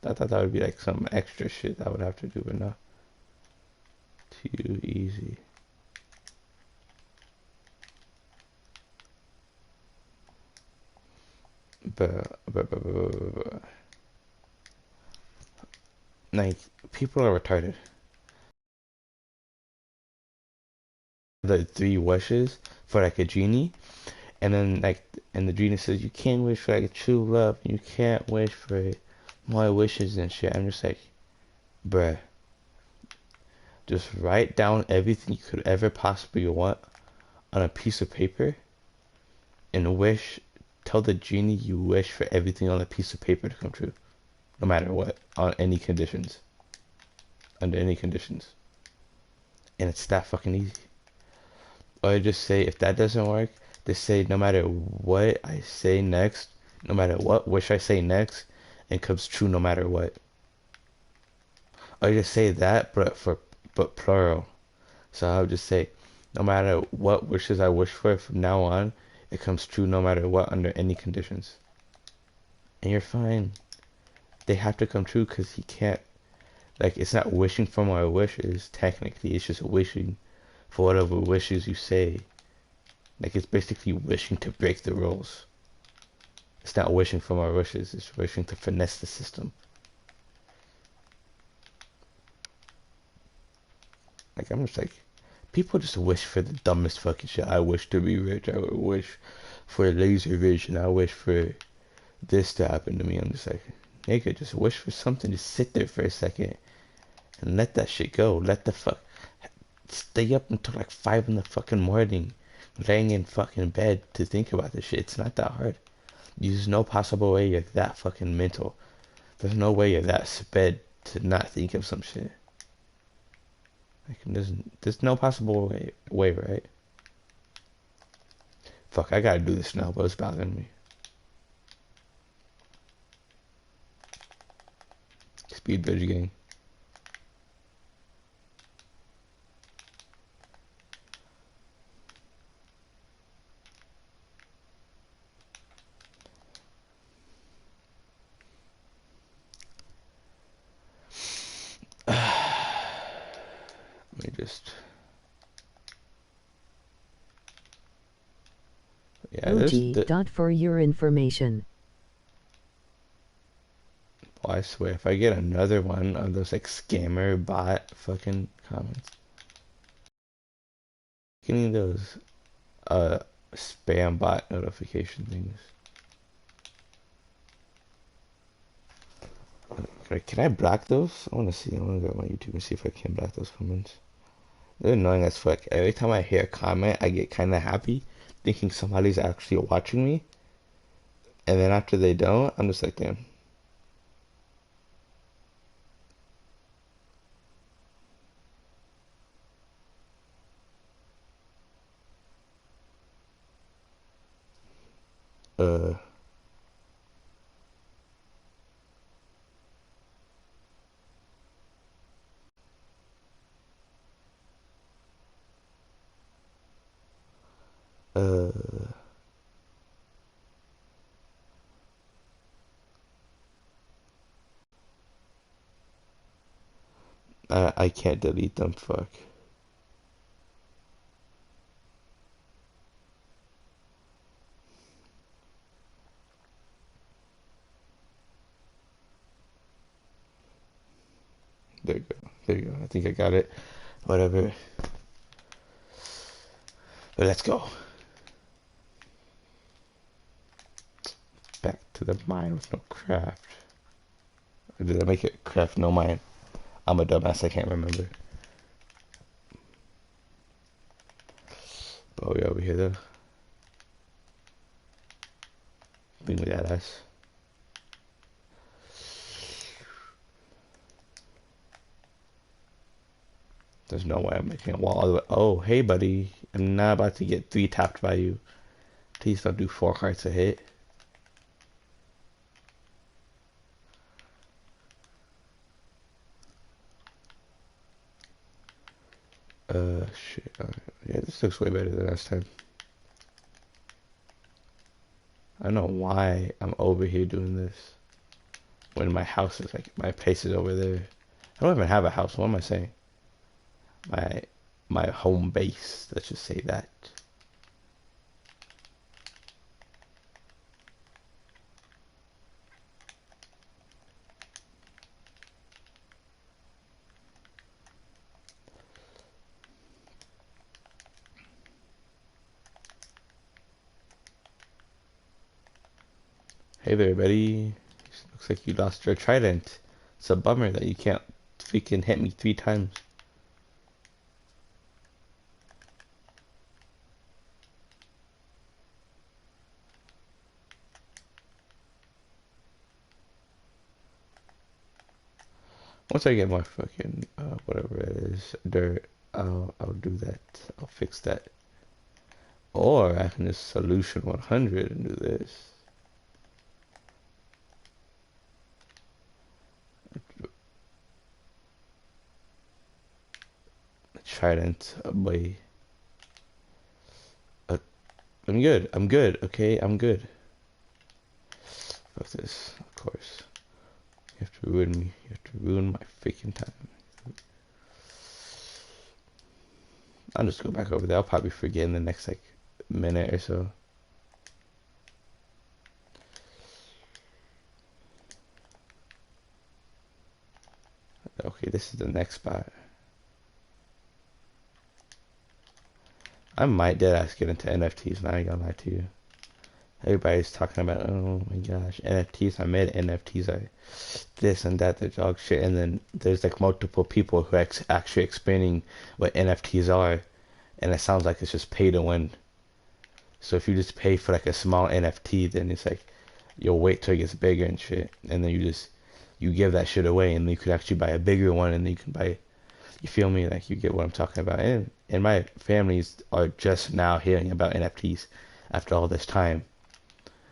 I thought that would be like some extra shit I would have to do, but no. Too easy. But, like, people are retarded. the three wishes for like a genie, and then like and the genie says you can't wish for like a true love, you can't wish for more wishes and shit. I'm just like, bruh, just write down everything you could ever possibly want on a piece of paper and wish. Tell the genie you wish for everything on a piece of paper to come true, no matter what, on any conditions, under any conditions, and it's that fucking easy. Or just say if that doesn't work, just say no matter what I say next, no matter what wish I say next, it comes true no matter what. Or just say that, but plural. So I would just say, no matter what wishes I wish for from now on, it comes true no matter what under any conditions. And you're fine. They have to come true because he can't. Like it's not wishing for my wishes. Technically, it's just wishing for whatever wishes you say. Like it's basically wishing to break the rules. It's not wishing for my wishes. It's wishing to finesse the system. Like I'm just like, people just wish for the dumbest fucking shit. I wish to be rich. I would wish for laser vision. I wish for this to happen to me. I'm just like, nigga, just wish for something. Just sit there for a second and let that shit go. Let the fuck stay up until like 5 in the fucking morning, laying in fucking bed to think about this shit. It's not that hard. There's no possible way you're that fucking mental. There's no way you're that sped to not think of some shit. Like there's no possible way, right? Fuck, I gotta do this now, but it's bothering me. Speed bridge gang. Let me just. Yeah, OG. Dot for your information. Oh, I swear, if I get another one of those like scammer bot fucking comments, getting those spam bot notification things. Can I block those? I want to see. I want to go on YouTube and see if I can block those comments. They're annoying as fuck. Every time I hear a comment, I get kind of happy, thinking somebody's actually watching me. And then after they don't, I'm just like, damn. Uh, uh, I can't delete them. Fuck. There you go. There you go. I think I got it. Whatever. But let's go. Back to the mine with no craft. Or did I make it craft no mine? I'm a dumbass. I can't remember. Oh, yeah, over here though. Being with that ass. There's no way I'm making a wall all the way. Oh, hey, buddy. I'm not about to get 3 tapped by you. Please don't do 4 hearts a hit. Shit. Yeah, this looks way better than last time. I don't know why I'm over here doing this when my house is like, my place is over there. I don't even have a house. What am I saying? My, my home base. Let's just say that. Hey there, buddy. Looks like you lost your trident. It's a bummer that you can't freaking hit me 3 times. Once I get my fucking whatever it is, dirt, I'll do that. I'll fix that. Or I can just solution 100 and do this. Trident, boy. I'm good. I'm good. Okay, I'm good. Fuck this, of course. You have to ruin me. You have to ruin my freaking time. I'll just go back over there. I'll probably forget in the next like minute or so. Okay, this is the next spot. I might deadass get into NFTs, now I ain't gonna lie to you. Everybody's talking about, oh my gosh, NFTs. I made NFTs are this and that, the dog shit. And then there's like multiple people who are actually explaining what NFTs are. And it sounds like it's just pay to win. So if you just pay for like a small NFT, then it's like you'll wait till it gets bigger and shit. And then you give that shit away. And then you could actually buy a bigger one. And then you can buy, you feel me? Like you get what I'm talking about. And my families are just now hearing about NFTs after all this time.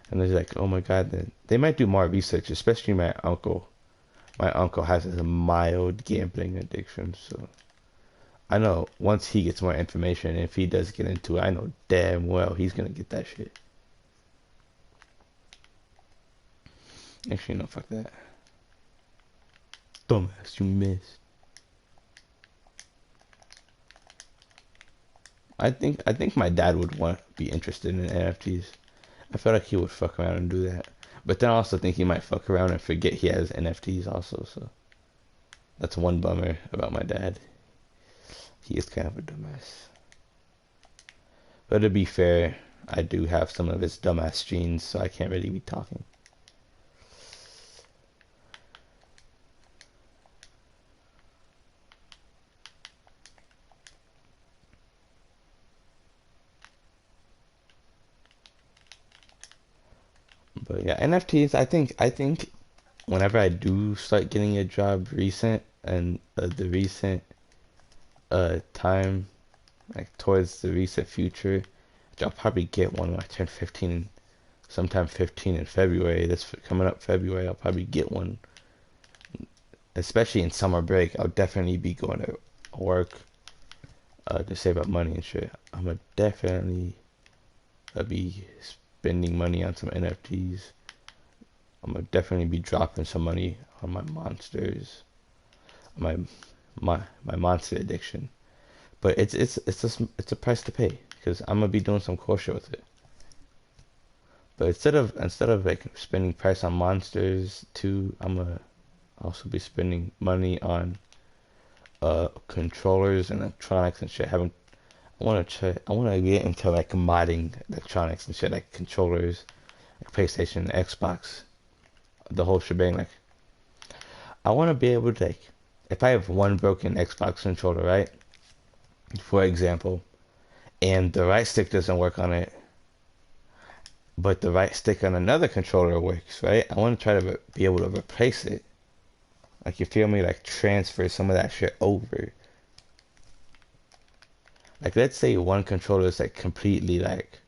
And they're like, oh my god, they might do more research, especially my uncle. My uncle has a mild gambling addiction, so I know once he gets more information, if he does get into it, I know damn well he's gonna get that shit. Actually, no, fuck that. Dumbass, you missed. I think my dad would want to be interested in NFTs. I feel like he would fuck around and do that. But then I also think he might fuck around and forget he has NFTs also, so that's one bummer about my dad. He is kind of a dumbass. But to be fair, I do have some of his dumbass genes, so I can't really be talking. But yeah, NFTs, I think whenever I do start getting a job recent and the recent time, like towards the recent future, which I'll probably get one when I turn 15, sometime 15 in February. This coming up February, I'll probably get one. Especially in summer break, I'll definitely be going to work to save up money and shit. I'm gonna definitely be spending money on some NFTs. I'm gonna definitely be dropping some money on my monsters, my my monster addiction. But it's a price to pay because I'm gonna be doing some cool shit with it. But instead of like spending price on monsters too, I'm gonna also be spending money on controllers and electronics and shit. I wanna get into like modding electronics and shit, like controllers, like PlayStation, Xbox, the whole shebang. Like I wanna be able to, like, if I have one broken Xbox controller, right? For example, and the right stick doesn't work on it, but the right stick on another controller works, right? I want to try to be able to replace it. Like, you feel me? Like, transfer some of that shit over. Like, let's say one controller is like completely like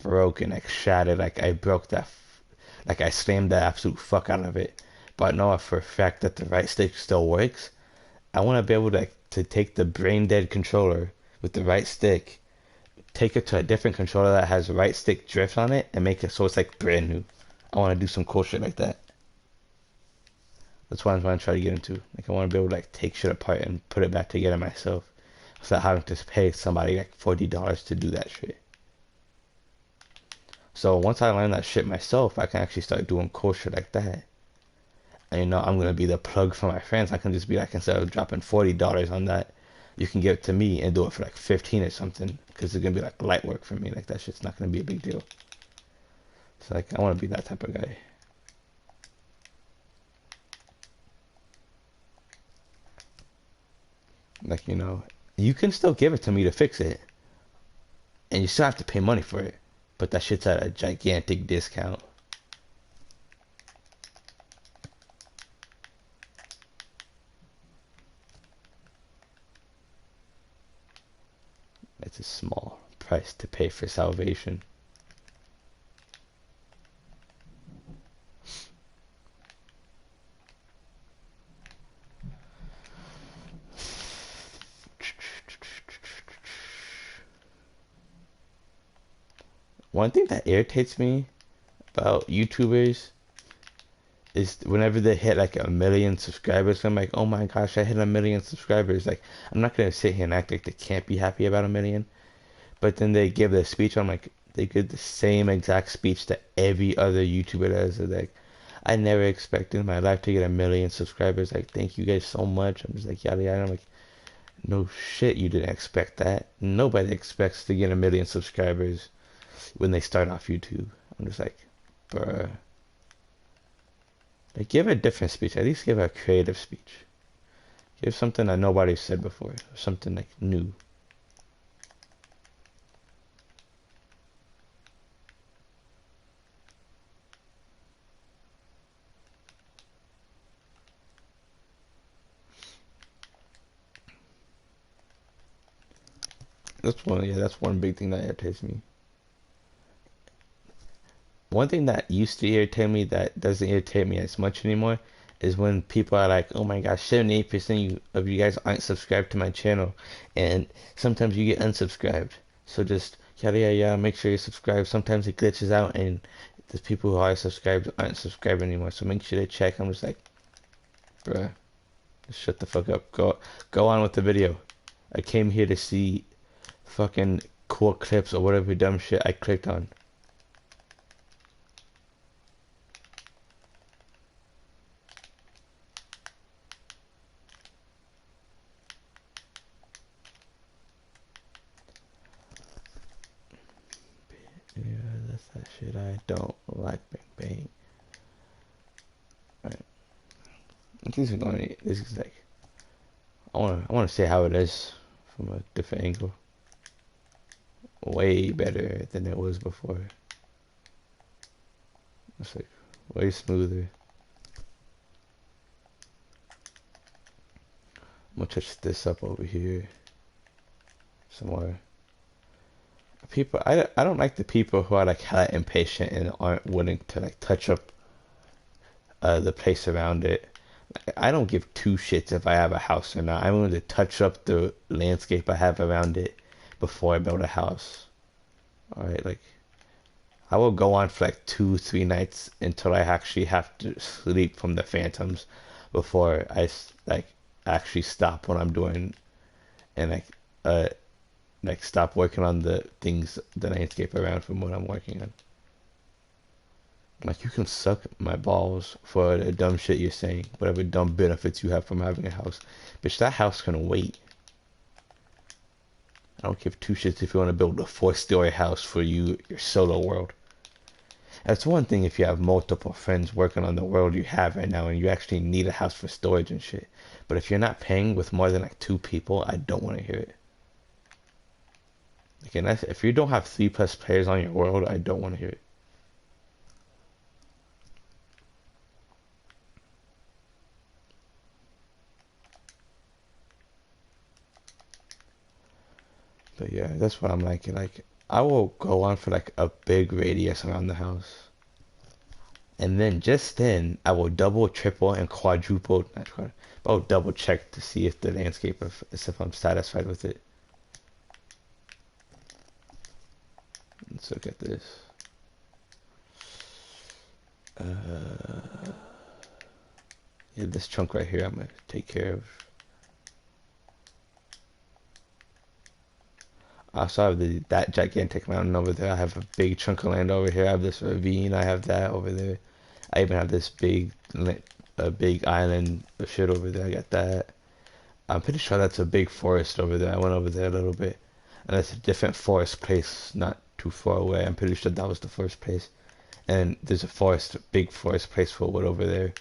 broken, like shattered. Like, I broke that, like, I slammed the absolute fuck out of it. But I know for a fact that the right stick still works. I want to be able to, like, to take the brain dead controller with the right stick, take it to a different controller that has right stick drift on it, and make it so it's like brand new. I want to do some cool shit like that. That's what I'm trying to try to get into. Like, I want to be able to like take shit apart and put it back together myself, without having to pay somebody like $40 to do that shit. So once I learn that shit myself, I can actually start doing cool shit like that. And I'm gonna be the plug for my friends. I can just be like, instead of dropping $40 on that, you can give it to me and do it for like 15 or something, because it's gonna be like light work for me. Like, that shit's not gonna be a big deal. So like, I want to be that type of guy. Like, you can still give it to me to fix it, and you still have to pay money for it, but that shit's at a gigantic discount. It's a small price to pay for salvation. One thing that irritates me about YouTubers is whenever they hit like 1 million subscribers, I'm like, oh my gosh, I hit 1 million subscribers. Like, I'm not gonna sit here and act like they can't be happy about 1 million. But then they give the speech. I'm like, they give the same exact speech that every other YouTuber does. They're like, I never expected in my life to get 1 million subscribers. Like, thank you guys so much. I'm just like, yada yada. I'm like, no shit, you didn't expect that. Nobody expects to get 1 million subscribers when they start off YouTube. I'm just like, bruh. Like, give a different speech. At least give a creative speech. Give something that nobody said before. Something like new. That's one big thing that irritates me. One thing that used to irritate me that doesn't irritate me as much anymore is when people are like, oh my gosh, 78% of you guys aren't subscribed to my channel. And sometimes you get unsubscribed. So just yada yada yada, make sure you subscribe. Sometimes it glitches out and the people who are subscribed aren't subscribed anymore. So make sure to check. I'm just like, bruh, just shut the fuck up. Go on with the video. I came here to see fucking cool clips or whatever dumb shit I clicked on. Yeah, that's that shit I don't like. Bang bang. Alright. This is going. This is like. I wanna say how it is from a different angle. Way better than it was before. It's like way smoother. I'm gonna touch this up over here somewhere. People, I don't like the people who are like hella impatient and aren't willing to like touch up the place around it. I don't give two shits if I have a house or not. I'm willing to touch up the landscape I have around it before I build a house. Alright, like I will go on for like 2, 3 nights until I actually have to sleep from the phantoms before I like actually stop what I'm doing and uh like stop working on the landscape around from what I'm working on. Like you can suck my balls for the dumb shit you're saying, whatever dumb benefits you have from having a house. Bitch, that house can wait. I don't give two shits if you want to build a 4-story house for your solo world. That's one thing if you have multiple friends working on the world you have right now and you actually need a house for storage and shit. But if you're not paying with more than like 2 people, I don't want to hear it. Like, and if you don't have 3+ players on your world, I don't want to hear it. But yeah, that's what I'm like. Like, I will go on for like a big radius around the house. And then just then, I will double, triple, and quadruple, not quadruple, but I'll double check to see if the landscape, if I'm satisfied with it. Let's look at this. Yeah, this chunk right here, I'm gonna take care of. I also have that gigantic mountain over there. I have a big chunk of land over here. I have this ravine. I have that over there. I even have this big island of shit over there. I got that. I'm pretty sure that's a big forest over there. I went over there a little bit, and that's a different forest place, not too far away. I'm pretty sure that was the first place. And there's a big forest place for wood over there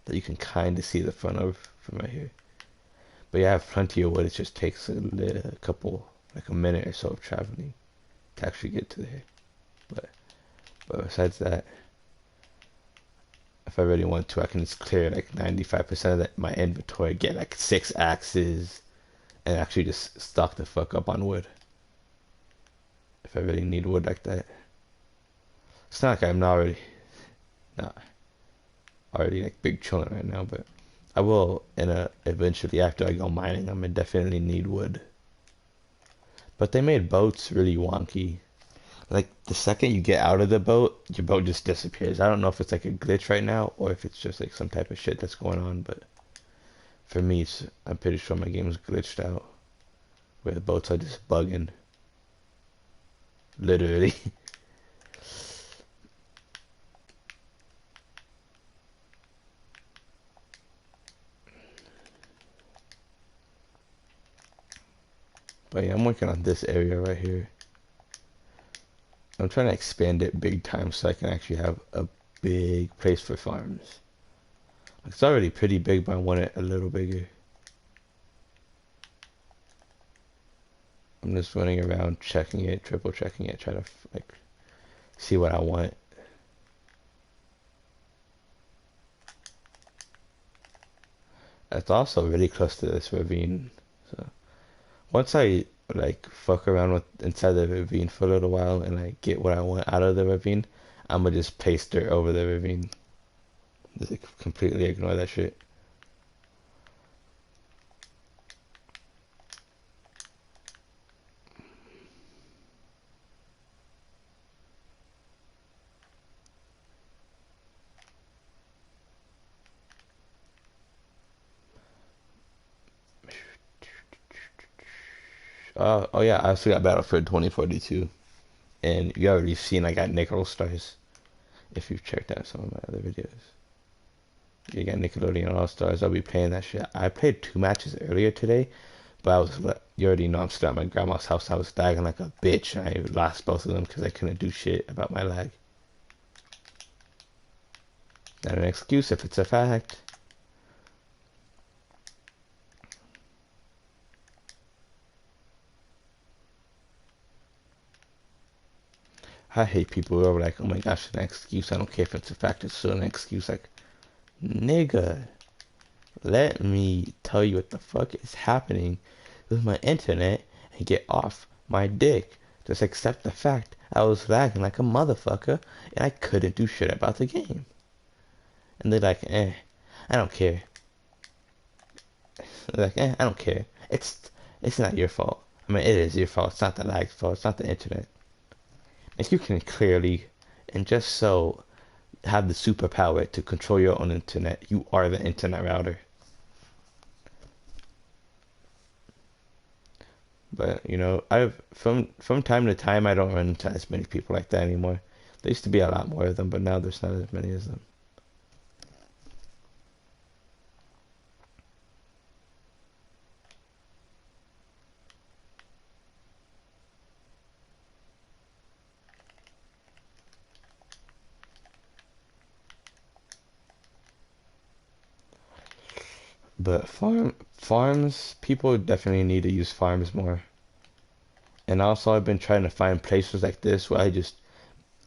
that you can kind of see the front of from right here. But yeah, I have plenty of wood. It just takes a couple, like a minute or so of traveling to actually get to there. But besides that, if I really want to, I can just clear like 95% of my inventory, get like 6 axes, and actually just stock the fuck up on wood. If I really need wood like that. It's not like I'm not already like big chilling right now, but I will eventually after I go mining. I'm gonna definitely need wood. But they made boats really wonky. Like the second you get out of the boat, your boat just disappears. I don't know if it's like a glitch right now or if it's just like some type of shit that's going on, but for me, I'm pretty sure my game's glitched out where the boats are just bugging. Literally. But yeah, I'm working on this area right here. I'm trying to expand it big time so I can actually have a big place for farms. It's already pretty big, but I want it a little bigger. I'm just running around checking it, triple checking it, trying to like see what I want. It's also really close to this ravine. So once I like fuck around with inside the ravine for a little while and like get what I want out of the ravine, I'm gonna just place dirt over the ravine. Just like, completely ignore that shit. Oh yeah, I also got Battlefield 2042, and you already seen I got Nickel stars. If you've checked out some of my other videos, you got Nickelodeon All Stars. I'll be playing that shit. I played 2 matches earlier today, but you already know I'm still at my grandma's house. I was lagging like a bitch, and I lost both of them because I couldn't do shit about my lag. Not an excuse if it's a fact. I hate people who are like, oh my gosh, an excuse. I don't care if it's a fact, it's still an excuse. Like, nigga, let me tell you what the fuck is happening with my internet and get off my dick. Just accept the fact I was lagging like a motherfucker and I couldn't do shit about the game. And they're like, I don't care. They're like, I don't care. It's not your fault. I mean, it is your fault. It's not the lag's fault. It's not the internet. If you can clearly and just so have the superpower to control your own internet, you are the internet router. But you know, I've from time to time I don't run into as many people like that anymore. There used to be a lot more of them, but now there's not as many as them. But farms, people definitely need to use farms more. And also, I've been trying to find places like this where I just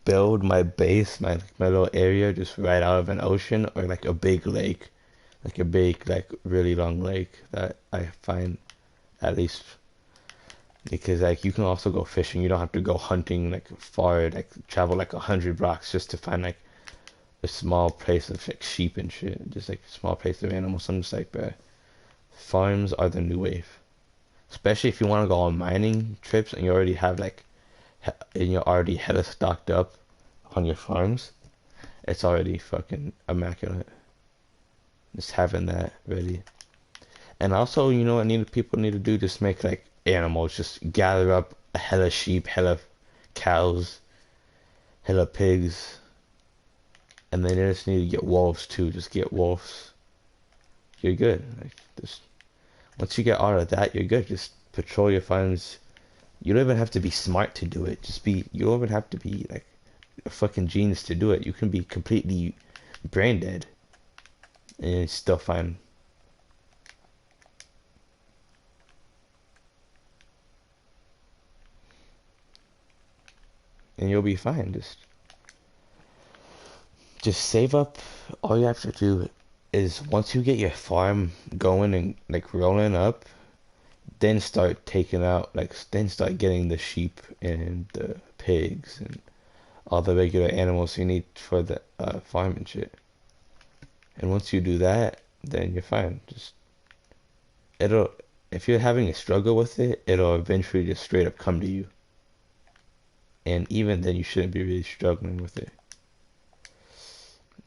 build my base, my little area, just right out of an ocean or like a big lake, like a big, like really long lake that I find at least because like you can also go fishing. You don't have to go hunting like far, like travel like 100 blocks just to find like a small place of like sheep and shit, just like a small place of animals. I'm just like, bruh, farms are the new wave. Especially if you want to go on mining trips and you already have like, and you're already hella stocked up on your farms. It's already fucking immaculate. Just having that ready. And also, you know what people need to do? Just make like animals. Just gather up a hella sheep, hella cows, hella pigs. And then they just need to get wolves too. Just get wolves. You're good. Like just once you get all of that, you're good. Just patrol your farms. You don't even have to be smart to do it. You don't even have to be like a fucking genius to do it. You can be completely brain dead and it's still fine. and you'll be fine. Just save up. All you have to do is once you get your farm going and like rolling up, then start taking out like then start getting the sheep and the pigs and all the regular animals you need for the farm and shit. And once you do that, then you're fine. Just it'll if you're having a struggle with it, it'll eventually just straight up come to you. And even then, you shouldn't be really struggling with it.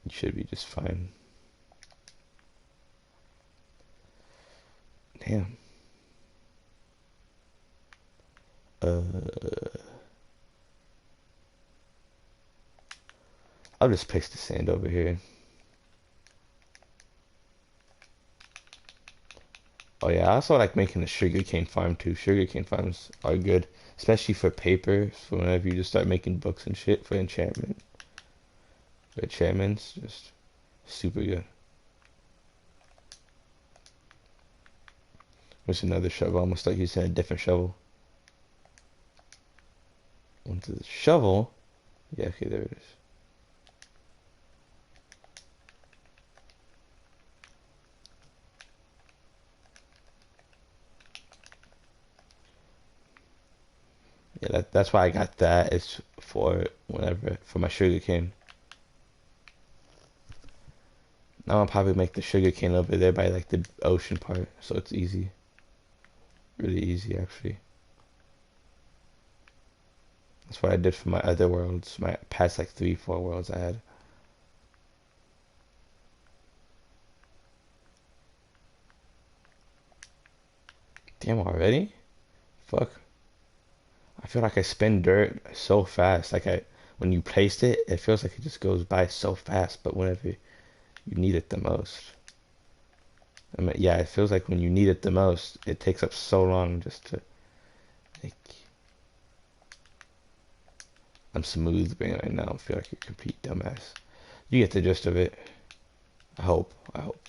You should be just fine. Damn. I'll just place the sand over here. Oh yeah, I also like making a sugarcane farm too. Sugarcane farms are good, especially for paper. For whenever you just start making books and shit for enchantment. For enchantments, just super good. There's another shovel. Almost like using a different shovel. Onto the shovel. Yeah, okay, there it is. Yeah, that's why I got that. It's for whenever for my sugarcane. Now I'll probably make the sugarcane over there by like the ocean part, so it's easy. Really easy actually. That's what I did for my other worlds, my past like 3, 4 worlds I had. Damn already? Fuck. I feel like I spend dirt so fast. When you placed it, it feels like it just goes by so fast, but whenever you need it the most. I mean, yeah, it feels like when you need it the most, it takes up so long just to like I'm smooth being right now. I feel like a complete dumbass. You get the gist of it. I hope. I hope.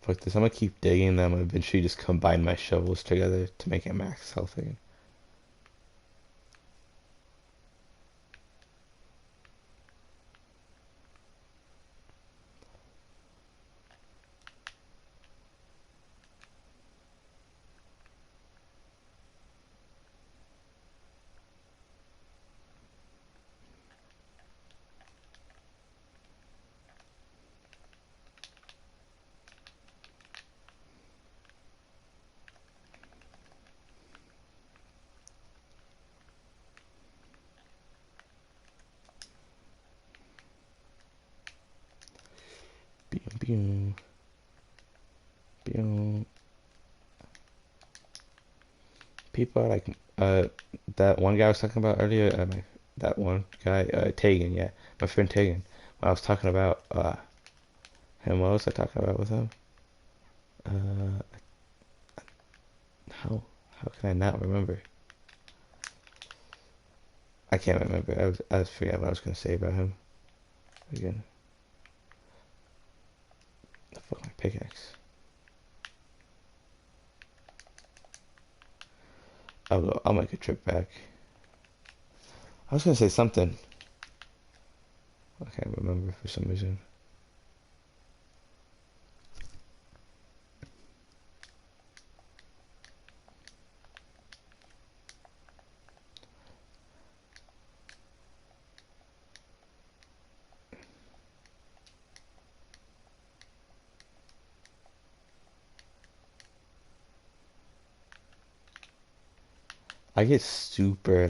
Fuck this. I'm gonna keep digging them and eventually just combine my shovels together to make it max health again. Boom, boom. People are like, that one guy I was talking about earlier, that one guy, Tegan, yeah, my friend Tegan. When I was talking about, him, what was I talking about with him? Uh, how, how can I not remember? I can't remember. I was forget what I was gonna say about him again. The fuck my pickaxe. I'll make a trip back. I was gonna say something. I can't remember for some reason. I get super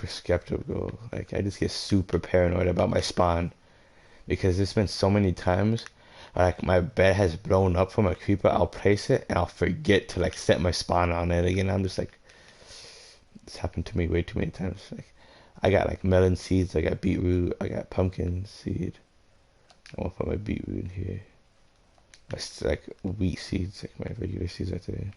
skeptical. Like I just get super paranoid about my spawn because there's been so many times like my bed has blown up from a creeper. I'll place it and I'll forget to like set my spawn on it again. I'm just like it's happened to me way too many times. Like I got like melon seeds, I got beetroot, I got pumpkin seed. I want to put my beetroot in here. Like wheat seeds, like my regular seeds right there.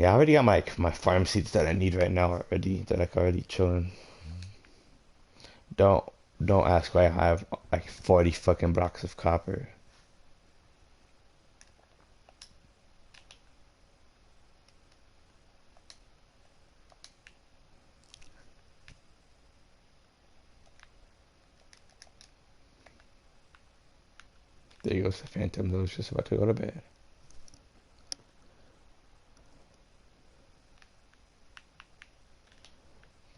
Yeah, I already got my farm seeds that I need right now already. That like already chilling. Don't don't ask why I have like 40 fucking blocks of copper. There goes the phantom. That was just about to go to bed.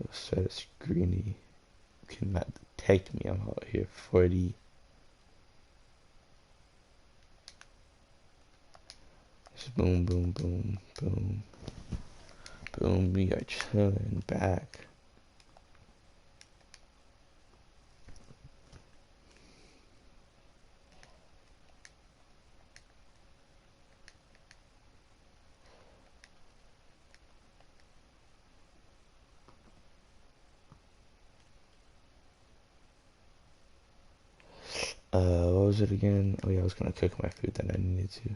It says greeny cannot detect me. I'm out here 40. Just boom, boom, boom, boom, boom. We are chilling back. What was it again? Oh yeah, I was gonna cook my food that I needed to.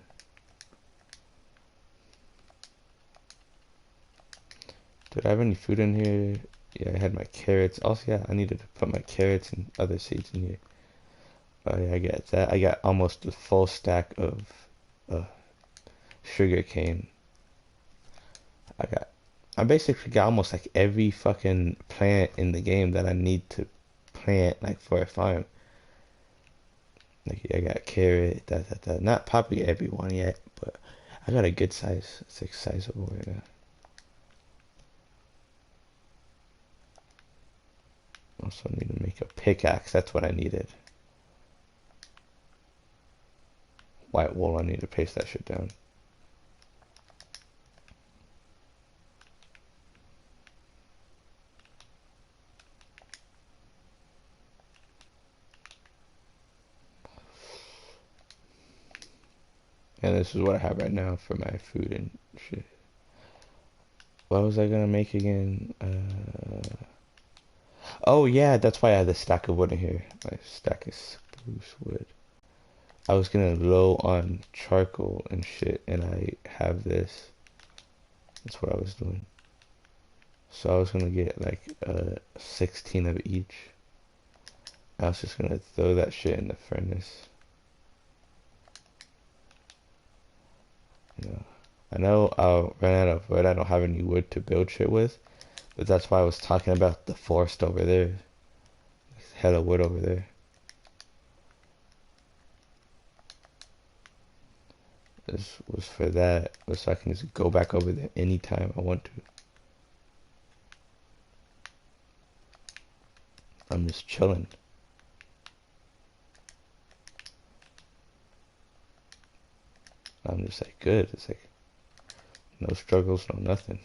Did I have any food in here? Yeah, I had my carrots. Also, yeah, I needed to put my carrots and other seeds in here. Oh yeah, I got that. I got almost a full stack of uh, sugar cane. I basically got almost like every fucking plant in the game that I need to plant like for a farm. Like I got carrot, that. Not probably everyone yet, but I got a good size. It's like sizable right now. Also need to make a pickaxe. That's what I needed. White wool. I need to paste that shit down. And this is what I have right now for my food and shit. What was I gonna make again? Oh yeah, that's why I had the stack of wood in here. My stack of spruce wood. I was getting low on charcoal and shit, and I have this. That's what I was doing. So I was gonna get like 16 of each. I was just gonna throw that shit in the furnace. You know, I know I'll run out of wood. I don't have any wood to build shit with, but that's why I was talking about the forest over there. There's hella wood over there. This was for that, so I can just go back over there anytime I want to. I'm just chilling. I'm just like good. It's like no struggles, no nothing.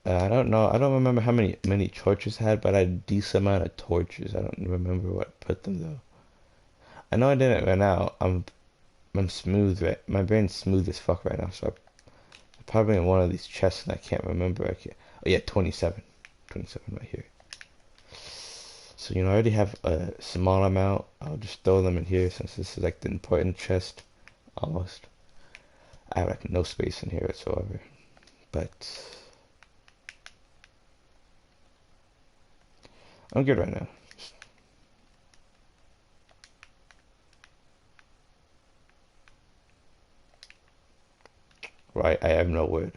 I don't know. I don't remember how many torches I had, but I had a decent amount of torches. I don't remember what put them though. I know I didn't run out. I'm smooth. Right, my brain's smooth as fuck right now. So I'm probably in one of these chests, and I can't remember. I can't. Oh yeah, 27, 27 right here. So you know, I already have a small amount. I'll just throw them in here since this is like the important chest. Almost. I have like no space in here whatsoever. But I'm good right now. Right, I have no wood.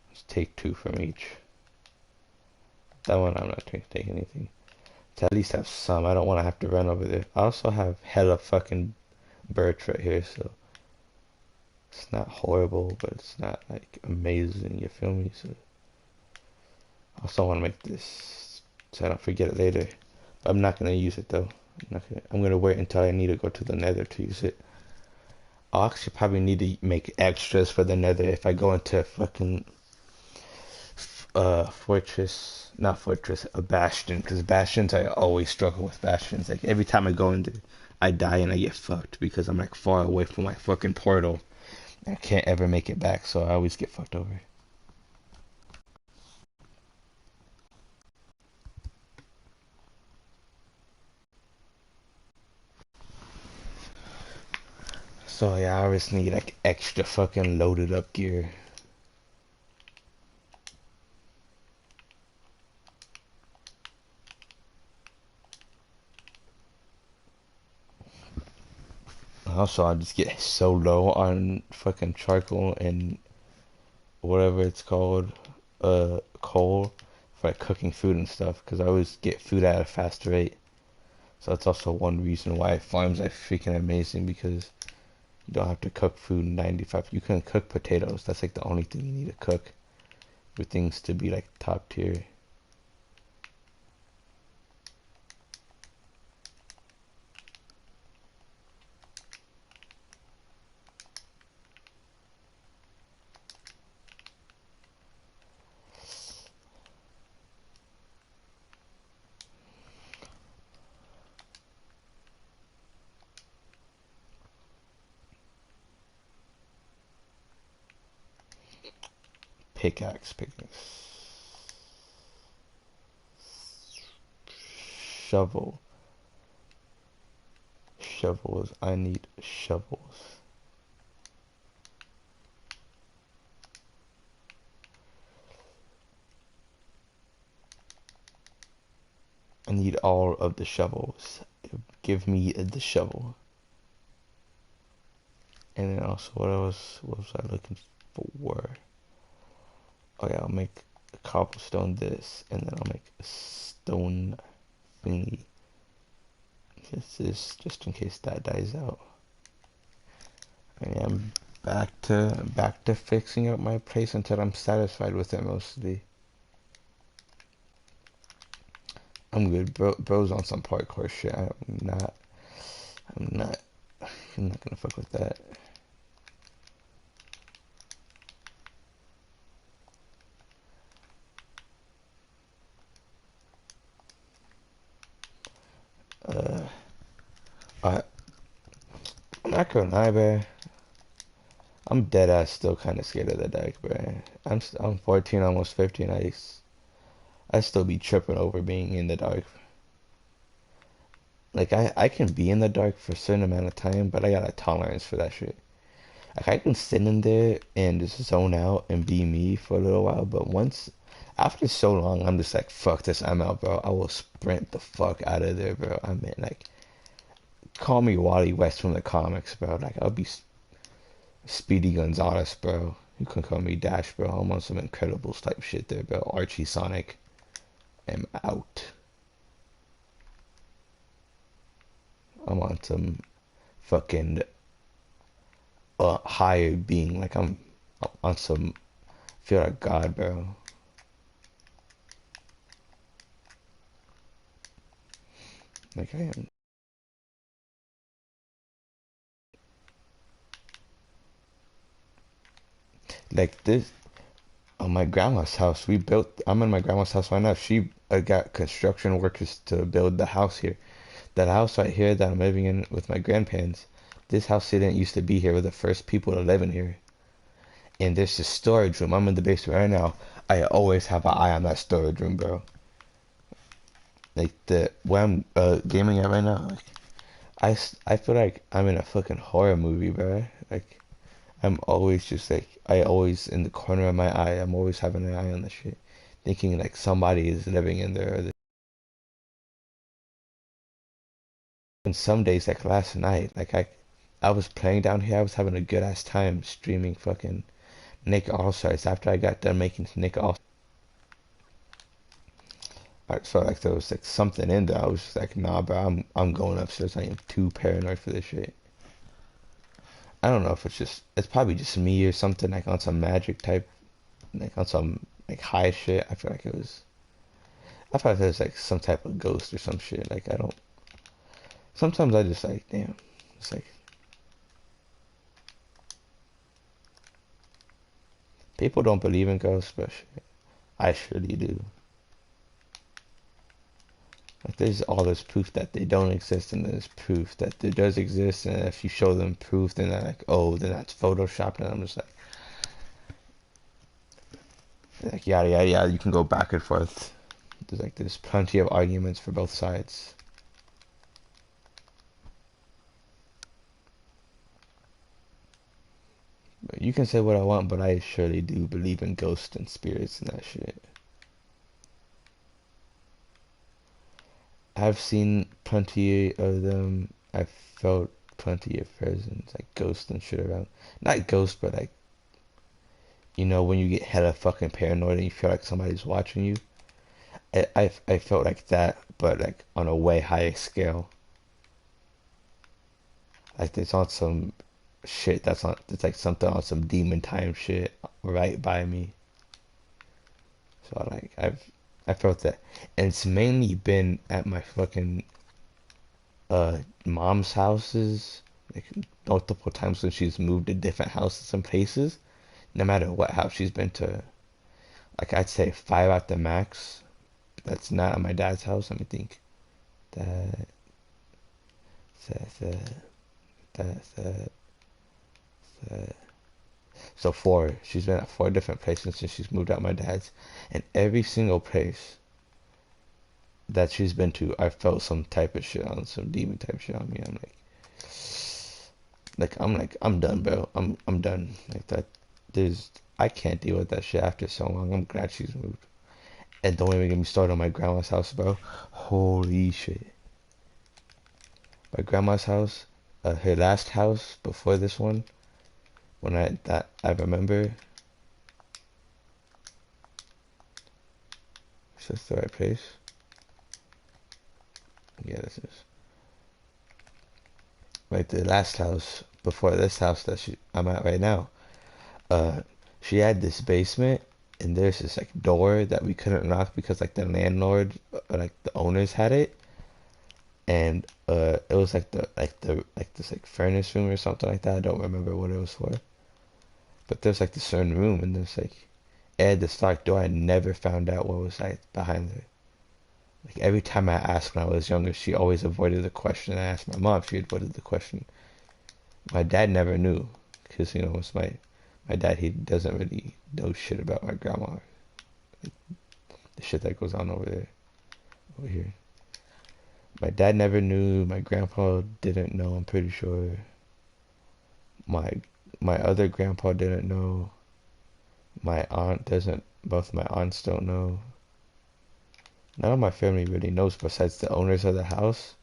Let's take 2 from each. That one I'm not going to take anything. To at least have some. I don't want to have to run over there. I also have hella fucking birch right here, so it's not horrible, but it's not like amazing. You feel me? So I also want to make this so I don't forget it later. But I'm not gonna use it though. I'm gonna wait until I need to go to the Nether to use it. I'll actually probably need to make extras for the Nether if I go into a fucking fortress, not fortress, a bastion, because bastions I always struggle with bastions. Like every time I go into, I die and I get fucked because I'm like far away from my fucking portal. I can't ever make it back, so I always get fucked over. So yeah, I always need like extra fucking loaded up gear. Also, I just get so low on fucking charcoal and whatever it's called, coal for like cooking food and stuff. Because I always get food at a faster rate. So that's also one reason why farms are freaking amazing because you don't have to cook food 95. You can cook potatoes. That's like the only thing you need to cook for things to be like top tier. Pickaxe. Shovel. Shovels. I need shovels. I need all of the shovels. Give me the shovel. And then also, what was I looking for? Oh yeah, I'll make a cobblestone this, and then I'll make a stone thingy. Just in case that dies out. And yeah, I'm back to fixing up my place until I'm satisfied with it mostly. I'm good, bro. Bro's on some parkour shit. I'm not. I'm not gonna fuck with that. Uh, I, I'm not gonna lie, bro. I'm dead ass still kind of scared of the dark, bro. I'm 14, almost 15. I still be tripping over being in the dark. Like I can be in the dark for a certain amount of time, but I got a tolerance for that shit. Like I can sit in there and just zone out and be me for a little while, but once after so long, I'm just like, fuck this, I'm out, bro. I will sprint the fuck out of there, bro. I mean, like, call me Wally West from the comics, bro. Like I'll be Speedy Gonzalez, bro. You can call me Dash, bro. I'm on some Incredibles type shit there, bro. Archie Sonic. I'm out. I'm on some fucking higher being. Like I'm on some feel like God, bro. Like I am. Like this on my grandma's house. We built. I'm in my grandma's house right now. She got construction workers to build the house here. That house right here that I'm living in with my grandparents. This house didn't used to be here. We're the first people to live in here. And there's this storage room. I'm in the basement right now. I always have an eye on that storage room, bro. Like the where I'm gaming at right now. Like I feel like I'm in a fucking horror movie, bro. Like I'm always just like I always in the corner of my eye. I'm always having an eye on the shit, thinking like somebody is living in there. And some days, like last night, like I was playing down here. I was having a good ass time streaming fucking Nick All Stars after I got done making Nick All. I felt like there was like something in there. I was just like, nah, bro, I'm going upstairs. I am too paranoid for this shit. I don't know if it's probably just me or something like on some magic type, like on some like high shit. I feel like there's like some type of ghost or some shit. Like I don't. Sometimes I just like, damn. It's like people don't believe in ghosts, but shit, I surely do. Like there's all this proof that they don't exist, and there's proof that there does exist. And if you show them proof, then they're like, oh, then that's Photoshop. And I'm just like yada yada yada. You can go back and forth. There's plenty of arguments for both sides. But you can say what I want, but I surely do believe in ghosts and spirits and that shit. I've seen plenty of them. I've felt plenty of presence, like ghosts and shit around. Not ghosts, but like, when you get hella fucking paranoid and you feel like somebody's watching you. I felt like that, but like on a way higher scale. Like it's on some shit it's like something on some demon time shit right by me. So like I felt that. And it's mainly been at my fucking mom's houses, like multiple times when she's moved to different houses and places. No matter what house she's been to, like I'd say five at the max. That's not at my dad's house. Let me think. That that that that that. So four. She's been at four different places since she's moved out my dad's, and every single place that she's been to, I felt some type of shit on some demon type shit on me. I'm done, bro. I'm done. Like that. I can't deal with that shit after so long. I'm glad she's moved. And don't even get me started on my grandma's house, bro. Holy shit. My grandma's house, her last house before this one, I remember. Is this the right place? Yeah, this is. Like the last house before this house that I'm at right now. Uh, she had this basement, and there's this like door that we couldn't knock because like the landlord, like the owners had it, and it was like this like furnace room or something like that. I don't remember what it was for, but there's like this certain room, and there's like it had this locked door. I never found out what was like behind it. Like every time I asked when I was younger, she always avoided the question. I asked my mom, she avoided the question. My dad never knew, because it's my dad. He doesn't really know shit about my grandma, like, the shit that goes on over here. My dad never knew. My grandpa didn't know. I'm pretty sure. My my other grandpa didn't know. My aunt doesn't. Both my aunts don't know. None of my family really knows besides the owners of the house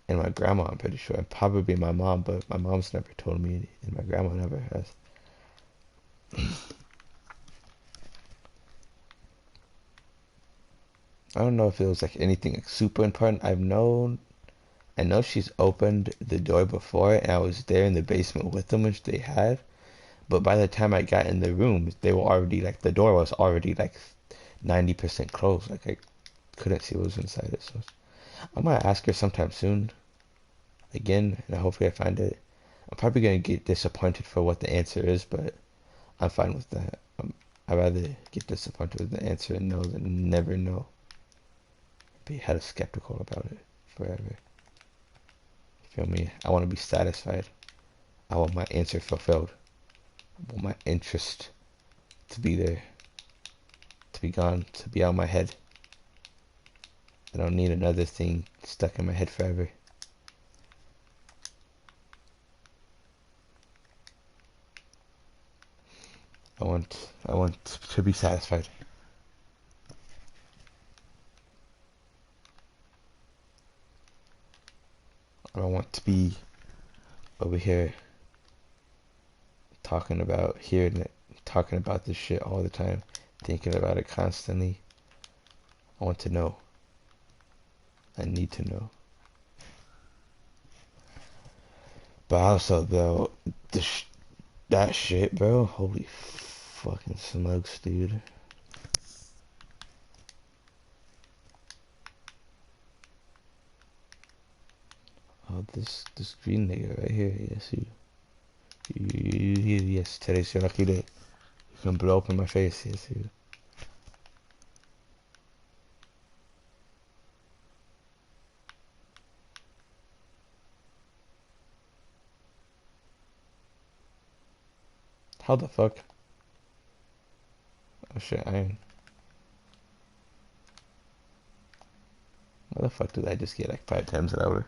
and my grandma. I'm pretty sure, and probably my mom, but my mom's never told me, and my grandma never has. I don't know if it was like anything like super important. I know she's opened the door before, and I was there in the basement with them, which they had. But by the time I got in the room, they were already like the door was already like 90% closed. Like I couldn't see what was inside it. So I'm gonna ask her sometime soon again, and hopefully I find it. I'm probably gonna get disappointed for what the answer is, but I'm fine with that. I'd rather get disappointed with the answer and know than never know. Be hella skeptical about it forever. Feel me? I want to be satisfied. I want my answer fulfilled. I want my interest to be there, to be gone, to be out of my head. I don't need another thing stuck in my head forever. I want to be satisfied. I don't want to be over here hearing it, talking about this shit all the time, thinking about it constantly. I want to know. I need to know. But also, though, that shit, bro. Holy fucking smokes, dude. Oh, this green nigga right here. Yes, yes. Today's your lucky day. You can blow up in my face. Yes, you. How the fuck? Oh shit, iron. Why the fuck did I just get like 5 times louder?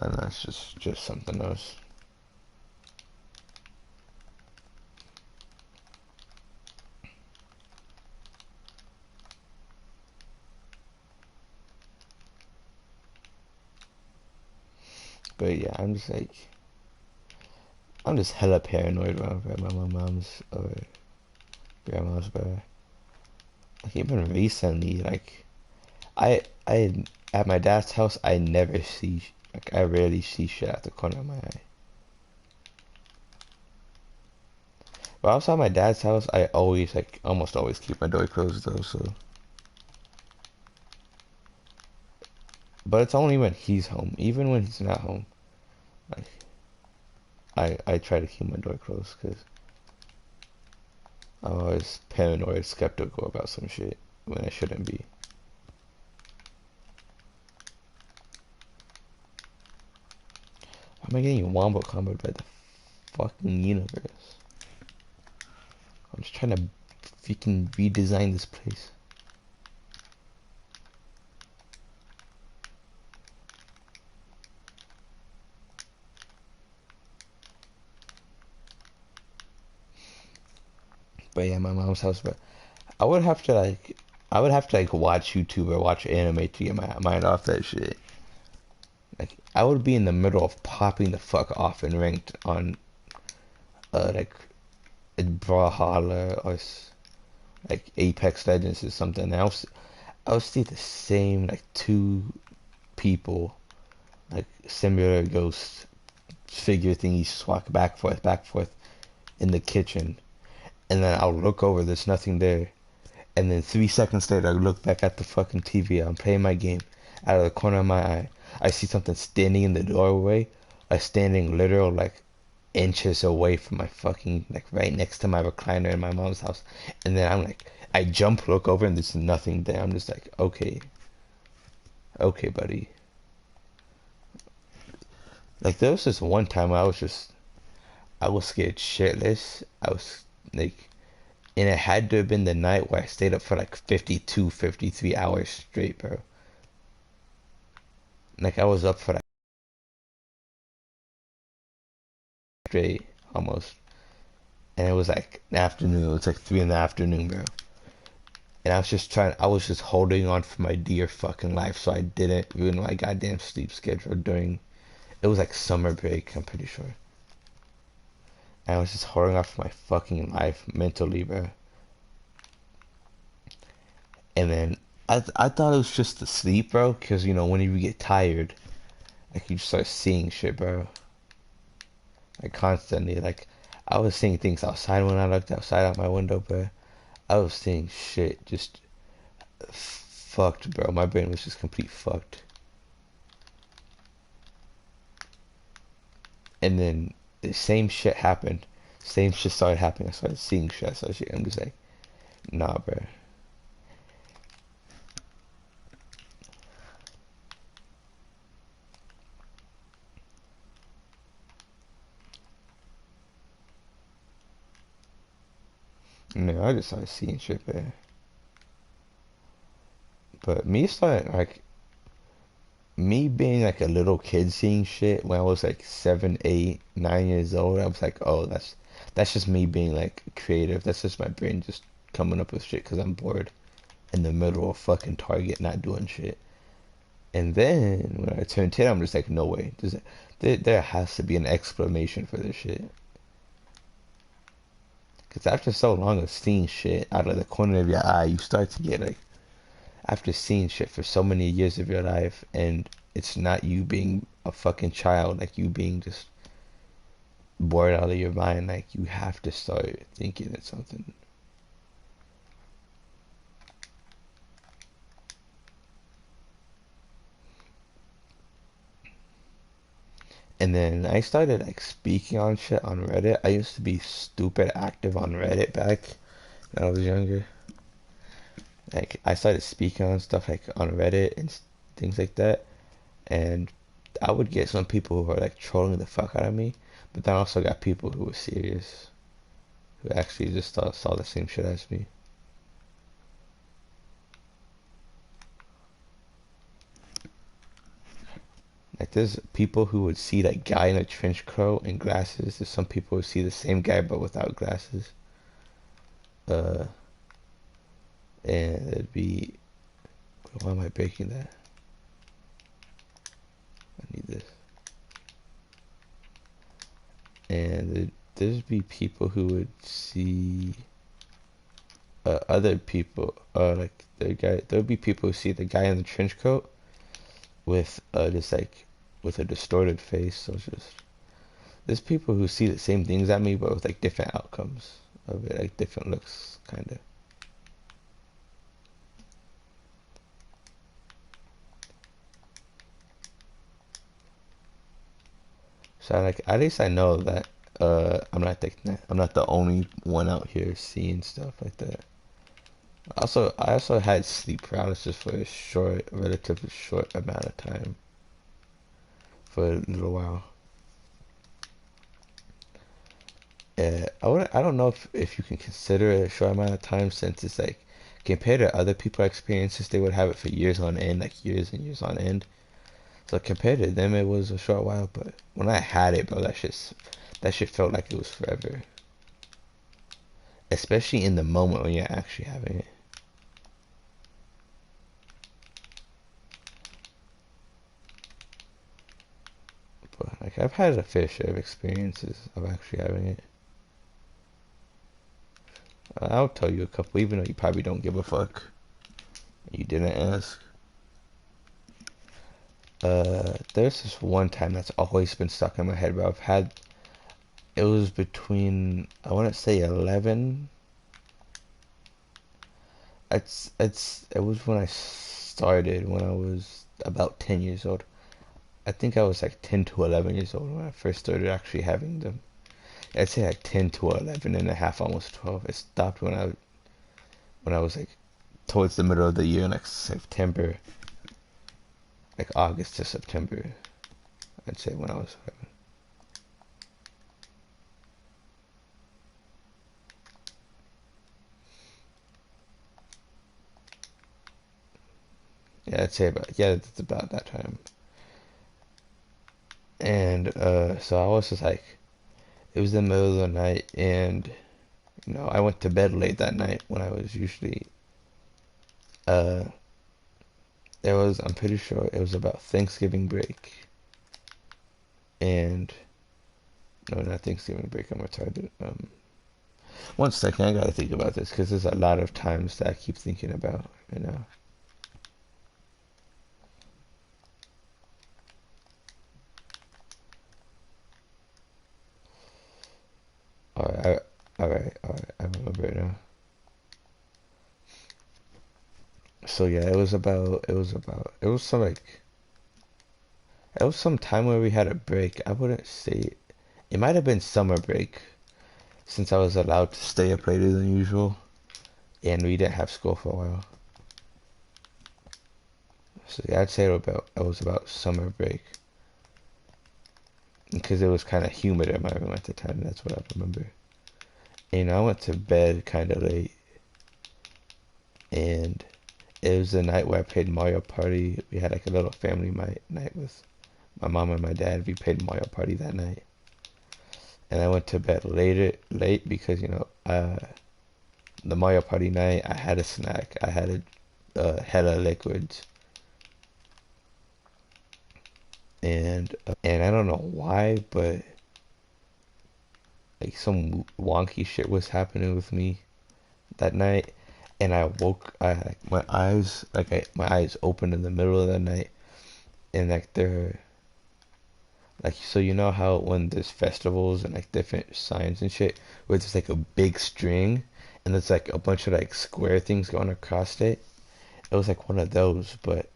I know it's just something else. But yeah, I'm just hella paranoid around my mom's or grandma's, bro. Like even recently, like I at my dad's house, I never see like I rarely see shit out the corner of my eye. But outside my dad's house, I always like almost always keep my door closed though. So, but it's only when he's home. Even when he's not home, like I try to keep my door closed because I'm always paranoid, skeptical about some shit when I shouldn't be. Why am I getting wombo comboed by the fucking universe? I'm just trying to freaking redesign this place. But yeah, my mom's house. But I would have to like, I would have to like watch YouTube or watch anime to get my mind off that shit. Like I would be in the middle of popping the fuck off and ranked on like Brawlhalla or like Apex Legends or something. And I would see the same like two people like similar ghost figure thingies just walk back and forth in the kitchen, and then I'll look over, there's nothing there, and then 3 seconds later I look back at the fucking TV, I'm playing my game, out of the corner of my eye, I see something standing in the doorway, like standing literal like inches away from my fucking like right next to my recliner in my mom's house, and then I'm like I jump, look over, and there's nothing there. I'm just like, okay, okay, buddy. Like there was this one time I was scared shitless. I was like, and it had to have been the night where I stayed up for like 52, 53 hours straight, bro. Like I was up for like straight almost, and it was like the afternoon. It was like 3 in the afternoon, bro. And I was just holding on for my dear fucking life, so I didn't ruin my goddamn sleep schedule during. It was like summer break, I'm pretty sure. And I was just holding on for my fucking life mentally, bro. And then I thought it was just the sleep, bro, because you know when you get tired, like you start seeing shit, bro. Like constantly, like I was seeing things outside when I looked outside out my window, bro. I was seeing shit just fucked, bro. My brain was just complete fucked. And then the same shit happened. Same shit started happening. I started seeing shit. I started shit. I'm just like, nah, bro. No, I just started seeing shit, bro. But me being like a little kid seeing shit when I was like 7, 8, 9 years old, I was like, oh, that's just me being like creative. That's just my brain just coming up with shit because I'm bored in the middle of fucking Target not doing shit. And then when I turned 10, I'm just like, no way. There has to be an explanation for this shit. Because after so long of seeing shit out of the corner of your eye, you start to get like, after seeing shit for so many years of your life, and it's not you being a fucking child, like you being just bored out of your mind, like you have to start thinking it's something. And then I started like speaking on shit on Reddit. I used to be stupid active on Reddit back when I was younger. Like I started speaking on stuff like on Reddit and things like that. And I would get some people who are like trolling the fuck out of me, but then I also got people who were serious, who actually just saw the same shit as me. Like there's people who would see that guy in a trench coat and glasses. There's some people who see the same guy but without glasses. Uh, and it'd be, why am I breaking that? I need this. And there'd be people who would see other people. Like the guy. There'd be people who see the guy in the trench coat with just like with a distorted face. So it's just there's people who see the same things at me, but with like different outcomes of it, like different looks, kind of. So like at least I know that I'm not the only one out here seeing stuff like that. I also had sleep paralysis for a relatively short amount of time, for a little while. I don't know if you can consider it a short amount of time since it's like compared to other people's experiences, they would have it for years on end, like years and years on end. So compared to them, it was a short while, but when I had it, bro, that shit felt like it was forever. Especially in the moment when you're actually having it. But like I've had a fair share of experiences of actually having it. I'll tell you a couple, even though you probably don't give a fuck. You didn't ask. There's this one time that's always been stuck in my head, but it was between, I want to say 11. It was when I started, when I was about 10 years old. I think I was like 10 to 11 years old when I first started actually having them. I'd say like 10 to 11 and a half, almost 12. It stopped when I was like towards the middle of the year, like September, like August to September. I'd say when I was having. Yeah, I'd say about yeah, it's about that time. And so I was just like, it was the middle of the night, and I went to bed late that night when I was usually. Uh, I'm pretty sure it was about Thanksgiving break, and no, not Thanksgiving break. I'm retarded. One second, I gotta think about this because there's a lot of times that I keep thinking about. All right, I remember it now. So yeah, it was some time where we had a break. I wouldn't say it might have been summer break since I was allowed to stay up later than usual, and we didn't have school for a while. So yeah, I'd say it was about summer break because it was kind of humid in my room at the time. That's what I remember. And I went to bed kind of late, and it was the night where I played Mario Party. We had like a little family night with my mom and my dad. We played Mario Party that night, and I went to bed late because the Mario Party night I had a snack. I had a hella liquids, and I don't know why, but like some wonky shit was happening with me that night, and I woke. My eyes opened in the middle of the night, and like they're like, so you know how when there's festivals and like different signs and shit, where there's like a big string and there's like a bunch of like square things going across it. It was like one of those, but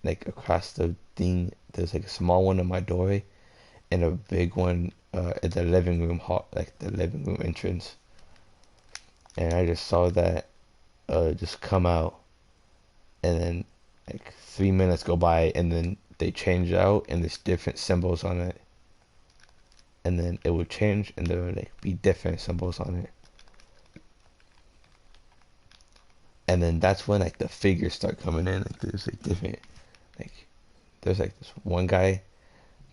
like across the thing, there's like a small one in my doorway and a big one at the living room hall, like the living room entrance. And I just saw that just come out, and then like 3 minutes go by, and then they change out and there's different symbols on it, and then it would change and there would like be different symbols on it, and then that's when like the figures start coming in. Like there's like different, like there's like this one guy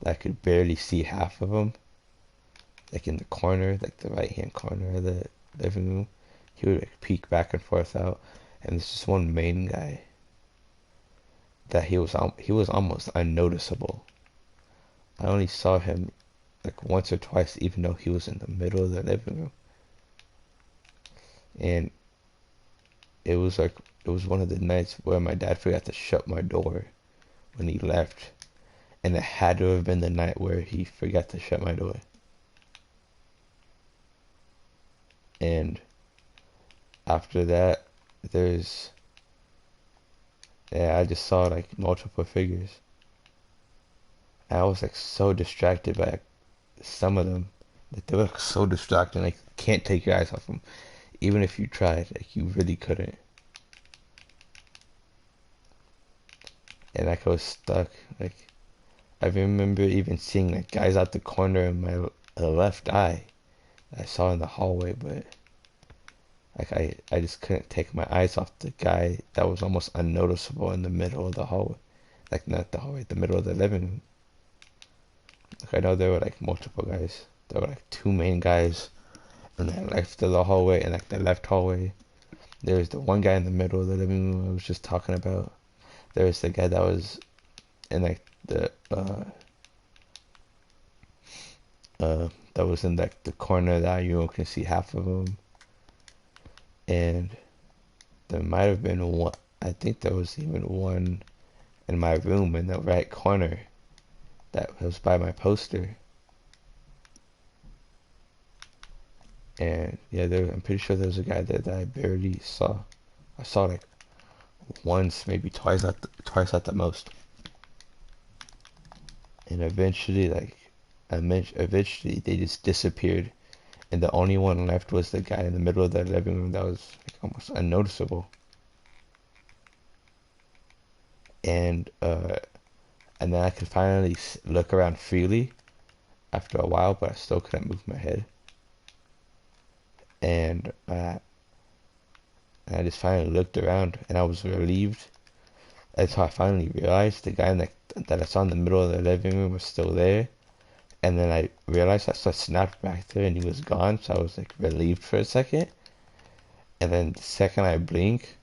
that I could barely see half of him, like in the corner, like the right hand corner of the living room. He would like peek back and forth out, and there's just one main guy that he was almost unnoticeable. I only saw him like once or twice, even though he was in the middle of the living room. And it was one of the nights where my dad forgot to shut my door when he left, and it had to have been the night where he forgot to shut my door. And after that, there's yeah, I just saw like multiple figures. And I was like so distracted by like, some of them. Like they were like, so distracting. Like can't take your eyes off them. Even if you tried, like you really couldn't. And like I was stuck. Like I remember even seeing like guys out the corner of my left eye that I saw in the hallway, but like I just couldn't take my eyes off the guy that was almost unnoticeable in the middle of the hallway. Like not the hallway, the middle of the living room. Like I know there were like multiple guys. There were like two main guys in the left of the hallway and like the left hallway. There was the one guy in the middle of the living room I was just talking about. There was the guy that was in like the that was in like the corner that you only can see half of him. And there might have been one. I think there was even one in my room in the right corner that was by my poster. And yeah, I'm pretty sure there was a guy there that I barely saw. I saw like once, maybe twice at the most. And eventually, like eventually they just disappeared, and the only one left was the guy in the middle of the living room that was like almost unnoticeable. And and then I could finally look around freely after a while, but I still couldn't move my head. And I just finally looked around, and I was relieved. That's how I finally realized the guy that I saw in the middle of the living room was still there. And then I realized I snapped back there, and he was gone. So I was like relieved for a second. And then the second I blink,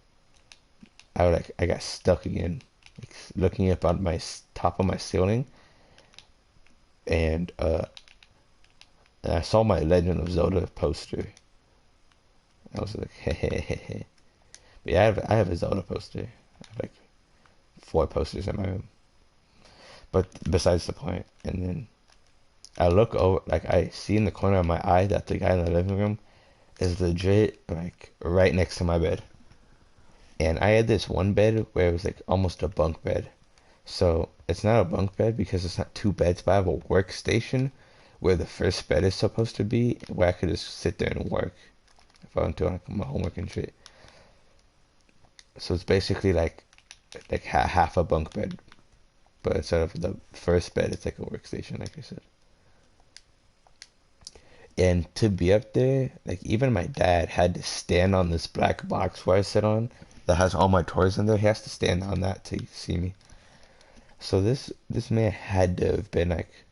I got stuck again, like, looking up on my top of my ceiling, and and I saw my Legend of Zelda poster. I was like, hey. But yeah, I have a Zelda poster. I have like 4 posters in my room. But besides the point, and then I look over, like I see in the corner of my eye that the guy in the living room is legit like right next to my bed. And I had this one bed where it was like almost a bunk bed. So it's not a bunk bed because it's not 2 beds, but I have a workstation where the first bed is supposed to be, where I could just sit there and work if I want to, like my homework and shit. So it's basically like half a bunk bed, but instead of the first bed, it's like a workstation, like I said. And to be up there, like even my dad had to stand on this black box where I sit on that has all my toys in there. He has to stand on that to see me. So this man had to have been like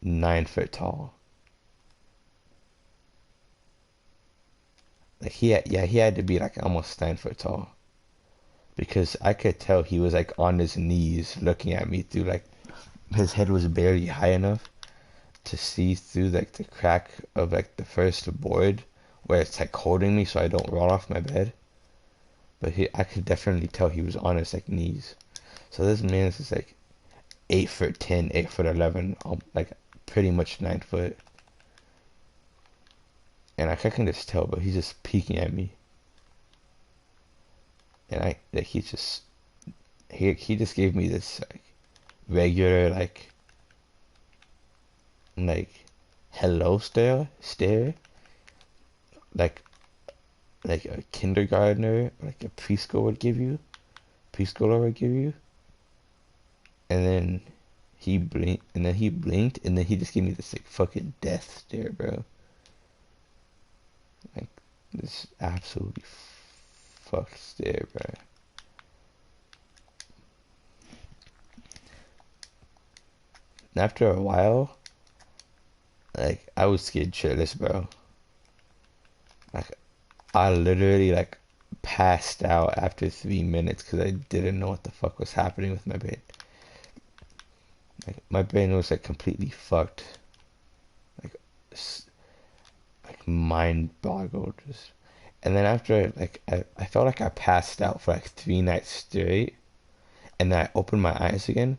9 foot tall. Like he had to be like almost 9 foot tall because I could tell he was like on his knees looking at me through like his head was barely high enough to see through like the crack of like the first board where it's like holding me so I don't roll off my bed. But I could definitely tell he was on his like knees. So this man is like 8'10", 8'11", like pretty much 9 foot. And I can just tell, but he's just peeking at me. And like he just gave me this like regular like hello stare like a kindergartner, like a preschooler would give you. and then he blinked, and then he just gave me this like fucking death stare, bro. Like this absolutely fucked stare, bro. And after a while, like I was scared shitless, bro. Like I literally like passed out after 3 minutes because I didn't know what the fuck was happening with my brain. Like my brain was like completely fucked, like like mind boggled. Just and then after like I felt like I passed out for like 3 nights straight, and then I opened my eyes again,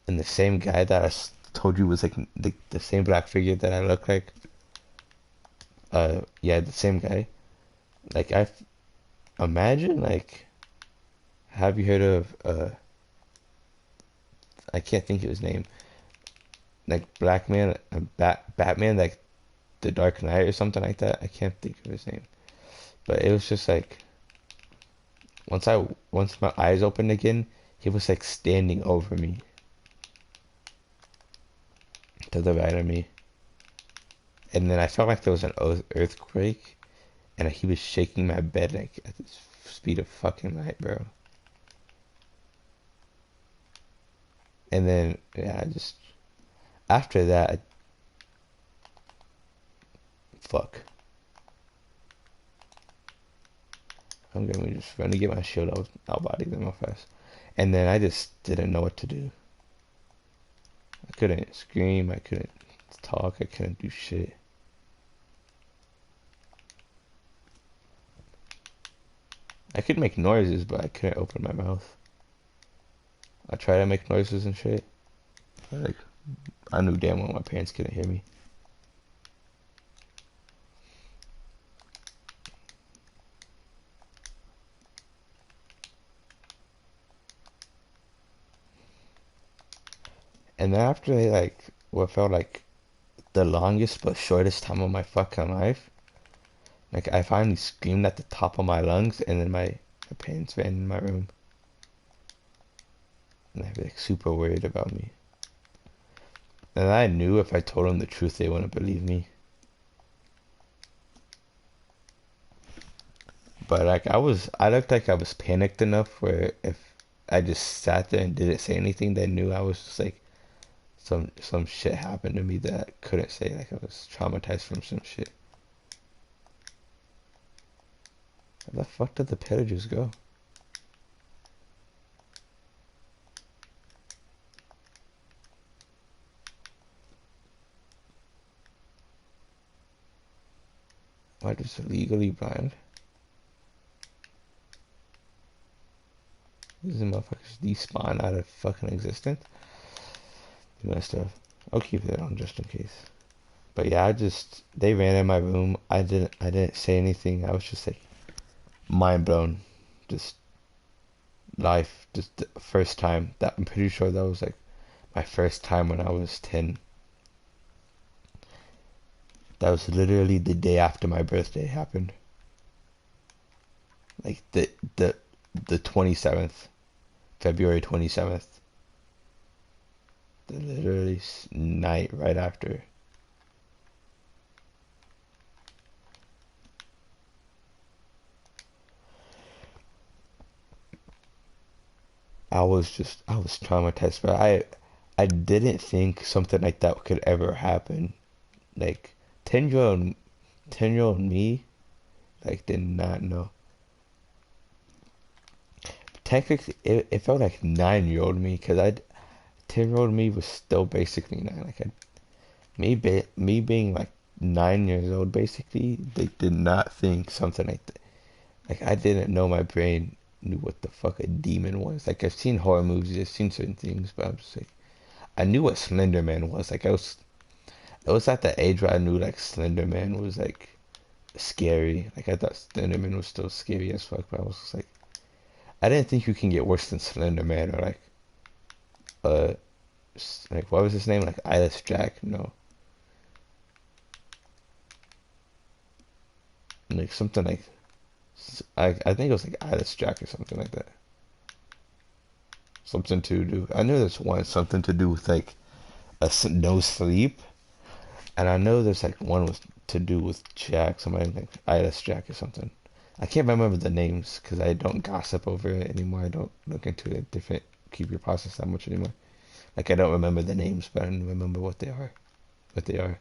and the same guy that told you was like the same black figure that I look like. Yeah, the same guy. Like I imagine like, have you heard of I can't think of his name. Like Black Man, Batman, like the Dark Knight or something like that. I can't think of his name. But it was just like once my eyes opened again, he was like standing over me to the right of me, and then I felt like there was an earthquake, and he was shaking my bed like at the speed of fucking light, bro. And then yeah, just after that, fuck. I'm gonna get my shield out body them real fast. And then I just didn't know what to do. I couldn't scream, I couldn't talk, I couldn't do shit. I could make noises, but I couldn't open my mouth. I tried to make noises and shit. Like I knew damn well my parents couldn't hear me. And then after like what felt like the longest but shortest time of my fucking life, like I finally screamed at the top of my lungs, and then my parents ran in my room, and they were like super worried about me. And I knew if I told them the truth, they wouldn't believe me. But like I looked like I was panicked enough where if I just sat there and didn't say anything, they knew I was just like some shit happened to me that I couldn't say. Like I was traumatized from some shit. Where the fuck did the pillages go? Why does legally blind? These motherfuckers despawn out of fucking existence. You messed up. I'll keep that on just in case. But yeah, they ran in my room. I didn't say anything. I was just like mind blown. Just life, just the first time that I'm pretty sure that was like my first time when I was 10. That was literally the day after my birthday happened. Like the 27th, February 27th. The literally night right after. I was traumatized, but I didn't think something like that could ever happen. Like 10-year-old me like did not know. Technically, it felt like 9-year-old me because I 10-year-old me was still basically nine. Like me being like 9 years old, basically, they did not think something like that. Like I didn't know my brain knew what the fuck a demon was. Like I've seen horror movies, I've seen certain things, but I'm just like I knew what Slender Man was. Like I was at the age where I knew like Slender Man was like scary. Like I thought Slender Man was still scary as fuck, but I was just like I didn't think you can get worse than Slender Man or uh like what was his name? Like Eyeless Jack? No. Like something like I think it was like Eyeless Jack or something like that. Something to do. I know there's one something to do with like no sleep, and I know there's like one with to do with Jack. Somebody like Idas Jack or something. I can't remember the names because I don't gossip over it anymore. I don't look into it different keep your process that much anymore. Like I don't remember the names, but I remember what they are. What they are.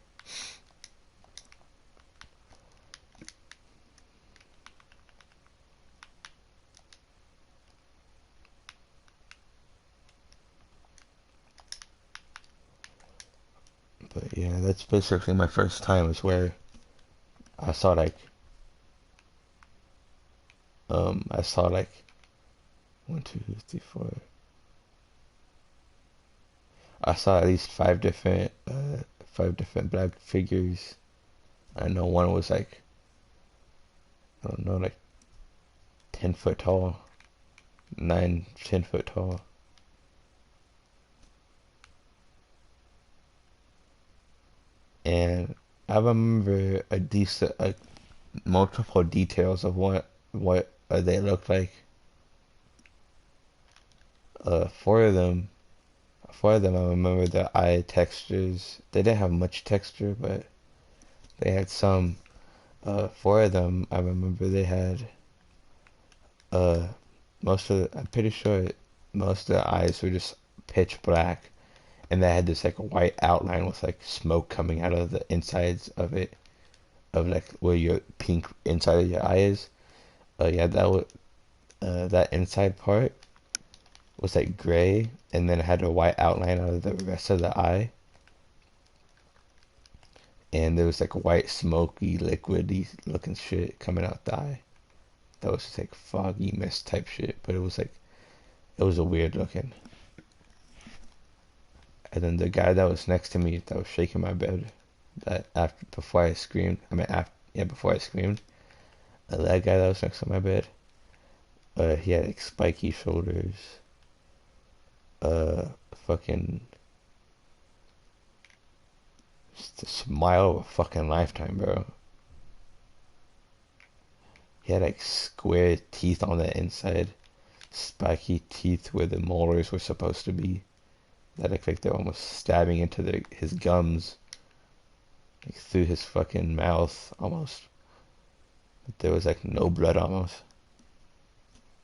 But yeah, that's basically my first time is where I saw like I saw like one, two, three, four. I saw at least five different black figures. I know one was like I don't know like 10 foot tall, 10 foot tall. And I remember a decent multiple details of what they looked like. Uh, four of them, four of them. I remember the eye textures. They didn't have much texture, but they had some. Four of them. I remember they had. Uh, I'm pretty sure most of the eyes were just pitch black, and they had this like white outline with like smoke coming out of the insides of it, of like where your pink inside of your eye is. Yeah, that inside part was like gray, and then it had a white outline out of the rest of the eye, and there was like white smoky liquidy looking shit coming out the eye. That was just like foggy mist type shit, but it was a weird looking. And then the guy that was next to me that was shaking my bed, that after before I screamed, I mean after yeah before I screamed, that guy that was next to my bed, he had like spiky shoulders, uh, fucking just the smile of a fucking lifetime, bro. He had like square teeth on the inside, spiky teeth where the molars were supposed to be. That looked like they're almost stabbing into his gums, like through his fucking mouth almost. But there was like no blood almost.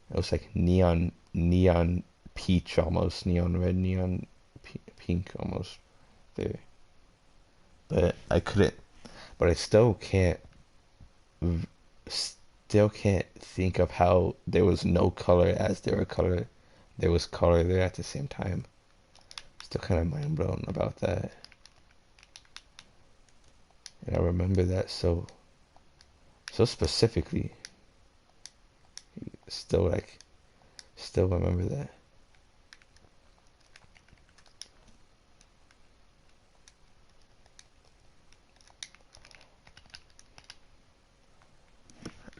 It was like neon peach almost, neon red, neon pink almost there. But I couldn't. But I still can't think of how there was no color as there was color there at the same time. Still kind of mind blown about that. And I remember that so specifically. Still like still remember that.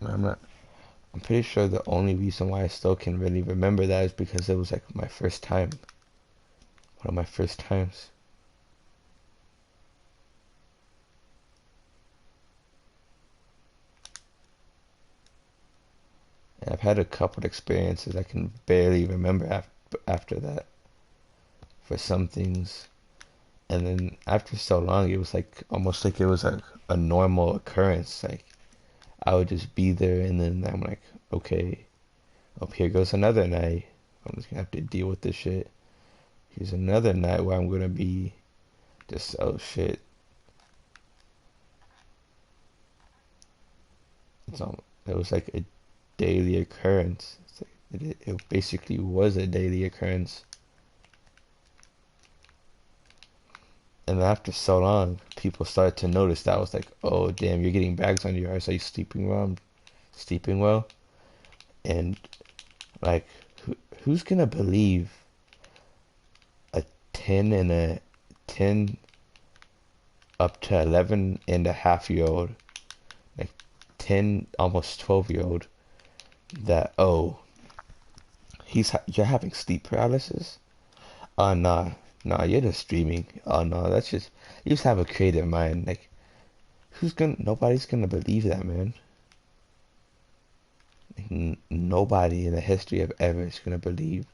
I'm not I'm pretty sure the only reason why I still can really remember that is because it was like my first time. One of my first times. And I've had a couple experiences I can barely remember after that for some things. And then after so long, it was like almost like it was a normal occurrence. Like I would just be there, and then I'm like, okay, oh, here goes another night. I'm just gonna have to deal with this shit. Here's another night where I'm gonna be just, oh shit. It was like a daily occurrence. It basically was a daily occurrence. And after so long, people started to notice that. I was like, oh damn, you're getting bags under your eyes. Are you sleeping well? I'm sleeping well. And like, who's gonna believe a 10 and a 10 up to 11 and a half year old, like 10, almost 12-year old, that, oh, you're having sleep paralysis? Oh, nah, nah, you're just dreaming. Oh, no, that's just, you just have a creative mind. Like, nobody's gonna believe that, man. Like, nobody in the history of ever is gonna believe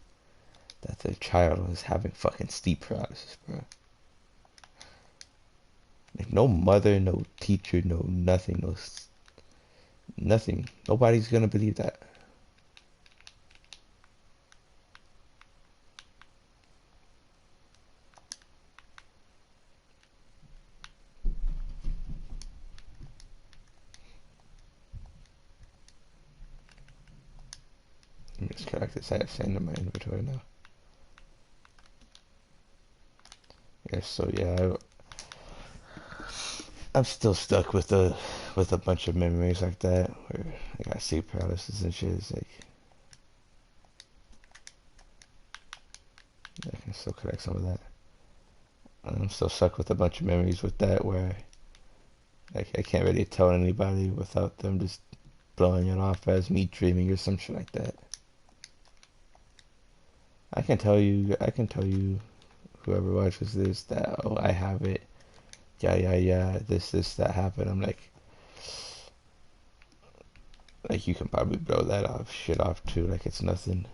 that their child is having fucking sleep paralysis, bro. Like no mother, no teacher, no nothing, nothing. Nobody's gonna believe that. Let me just correct this. I have sand in my inventory now. Yeah, so yeah, I'm still stuck with a bunch of memories like that where I got sleep paralysis and shit. It's like I can still correct some of that. I'm still stuck with a bunch of memories with that where like I can't really tell anybody without them just blowing it off as me dreaming or some shit like that. I can tell you, whoever watches this, that, oh, I have it, yeah, this, that happened. I'm like, you can probably blow that shit off too, like it's nothing.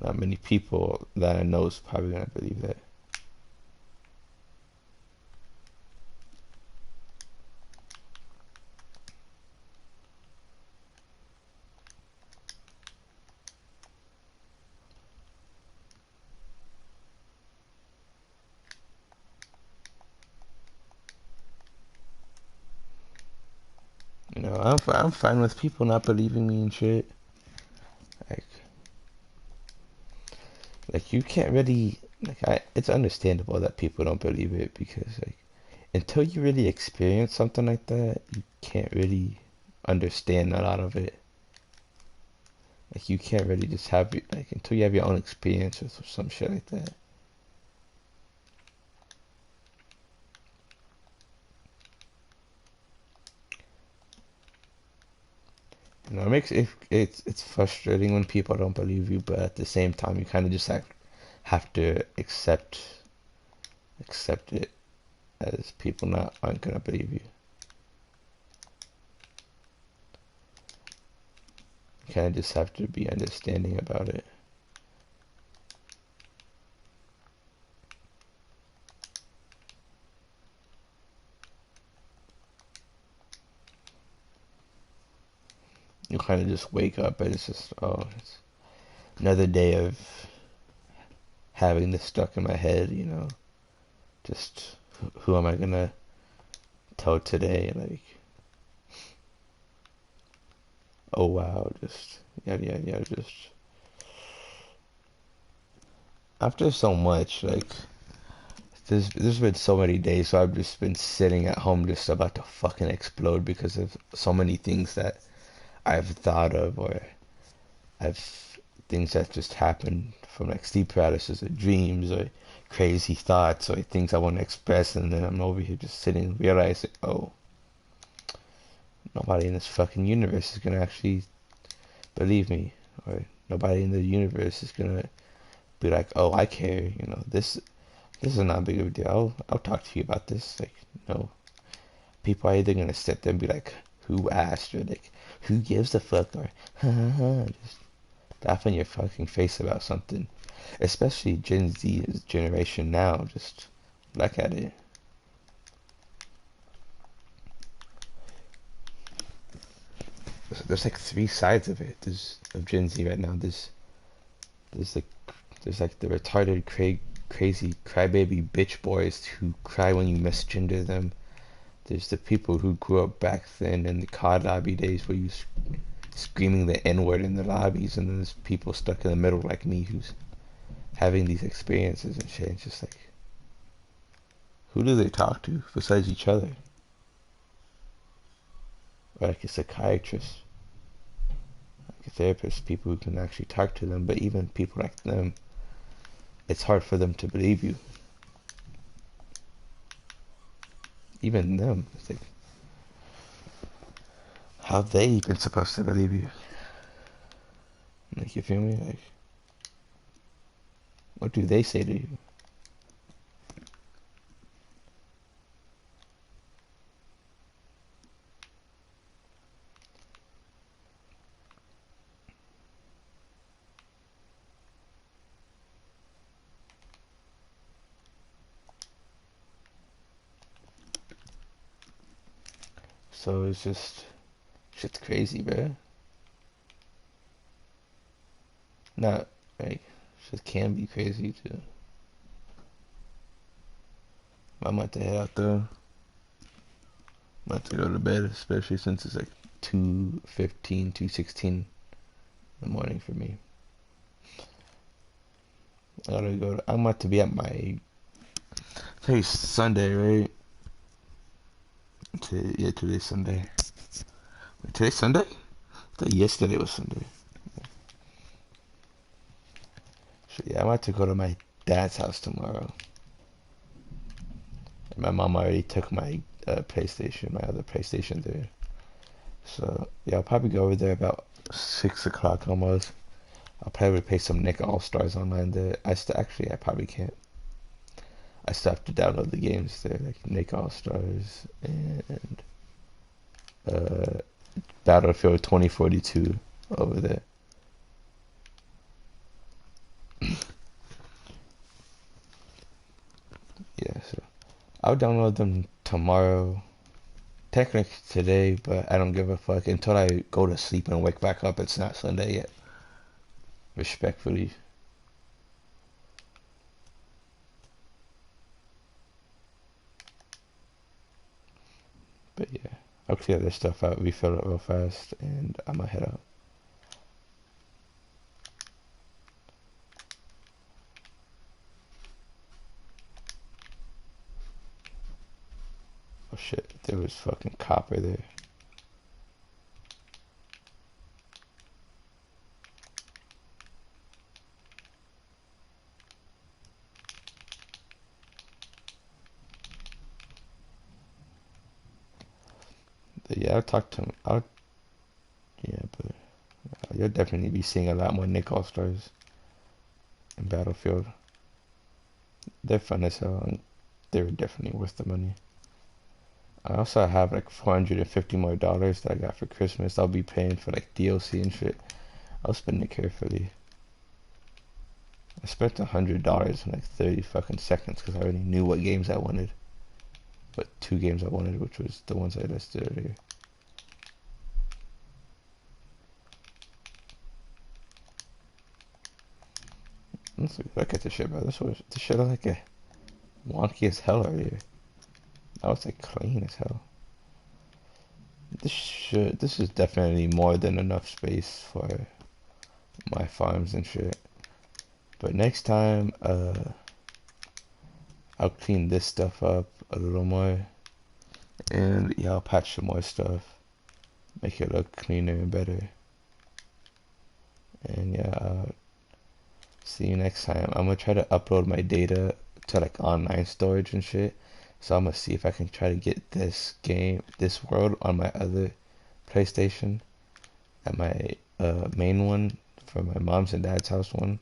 Not many people that I know is probably gonna believe that. I'm fine with people not believing me and shit. Like, like you can't really, it's understandable that people don't believe it because, like, until you really experience something like that, you can't really understand a lot of it. Like, you can't really just have it, like, until you have your own experiences or some shit like that. It makes it's frustrating when people don't believe you, but at the same time, you kind of just have to accept it as people not aren't gonna believe you. You kind of just have to be understanding about it. You kind of just wake up and it's just, oh, it's another day of having this stuck in my head, just who am I gonna tell today? Like, oh wow, just yeah, just after so much, like there's been so many days, so I've just been sitting at home just about to fucking explode because of so many things that I've thought of or I've things that just happened from like sleep paralysis or dreams or crazy thoughts or things I want to express, and then I'm over here just sitting realizing, oh, nobody in this fucking universe is gonna actually believe me, or nobody in the universe is gonna be like, oh, I care, this is not a big of a deal. I'll talk to you about this. Like, no, people are either gonna sit there and be like, who asked, or like, who gives a fuck, or just laugh in your fucking face about something. Especially Gen Z generation now, just look at it. There's like three sides of it. There's of Gen Z right now. There's like there's like the retarded, crazy crybaby bitch boys who cry when you misgender them. There's the people who grew up back then in the COD lobby days where you screaming the N word in the lobbies, and then there's people stuck in the middle like me who's having these experiences and shit. It's just like, who do they talk to besides each other? Or like a psychiatrist, like a therapist, people who can actually talk to them. But even people like them, it's hard for them to believe you. Even them, it's like, how they even supposed to believe you? Like, you feel me? Like, what do they say to you? So it's just shit's crazy, bro. Not like shit can be crazy too. I'm about to head out though. I'm about to go to bed, especially since it's like 2:15, 2:16 in the morning for me. I gotta go. I'm about to be at my. Today's Sunday, right? Yeah, today's Sunday. Wait, today's Sunday? I thought yesterday was Sunday. So yeah, I'm about to go to my dad's house tomorrow. And my mom already took my PlayStation, my other PlayStation there. So yeah, I'll probably go over there about 6 o'clock almost. I'll probably play some Nick All Stars online there. I probably can't. I still have to download the games there, like Nick All Stars and uh, Battlefield 2042 over there. Yeah, so I'll download them tomorrow. Technically today, but I don't give a fuck until I go to sleep and wake back up. It's not Sunday yet. Respectfully. But yeah, I'll clear this stuff out, refill it real fast, and I'm gonna head out. Oh shit, there was fucking copper there. But yeah, I'll talk to him. Yeah, but you'll definitely be seeing a lot more Nick All Stars in Battlefield. They're fun as hell, and they're definitely worth the money. I also have like $450 more that I got for Christmas. I'll be paying for like DLC and shit. I'll spend it carefully. I spent $100 in like 30 fucking seconds because I already knew what games I wanted. But 2 games I wanted, which was the ones I listed earlier. Look at this shit, bro. This shit look like a wonky as hell earlier. Now it's like clean as hell. This is definitely more than enough space for my farms and shit. But next time, I'll clean this stuff up a little more. And yeah, I'll patch some more stuff. Make it look cleaner and better. And yeah, see you next time. I'm gonna try to upload my data to like online storage and shit. So I'm gonna see if I can try to get this world on my other PlayStation at my main one for my mom's and dad's house one.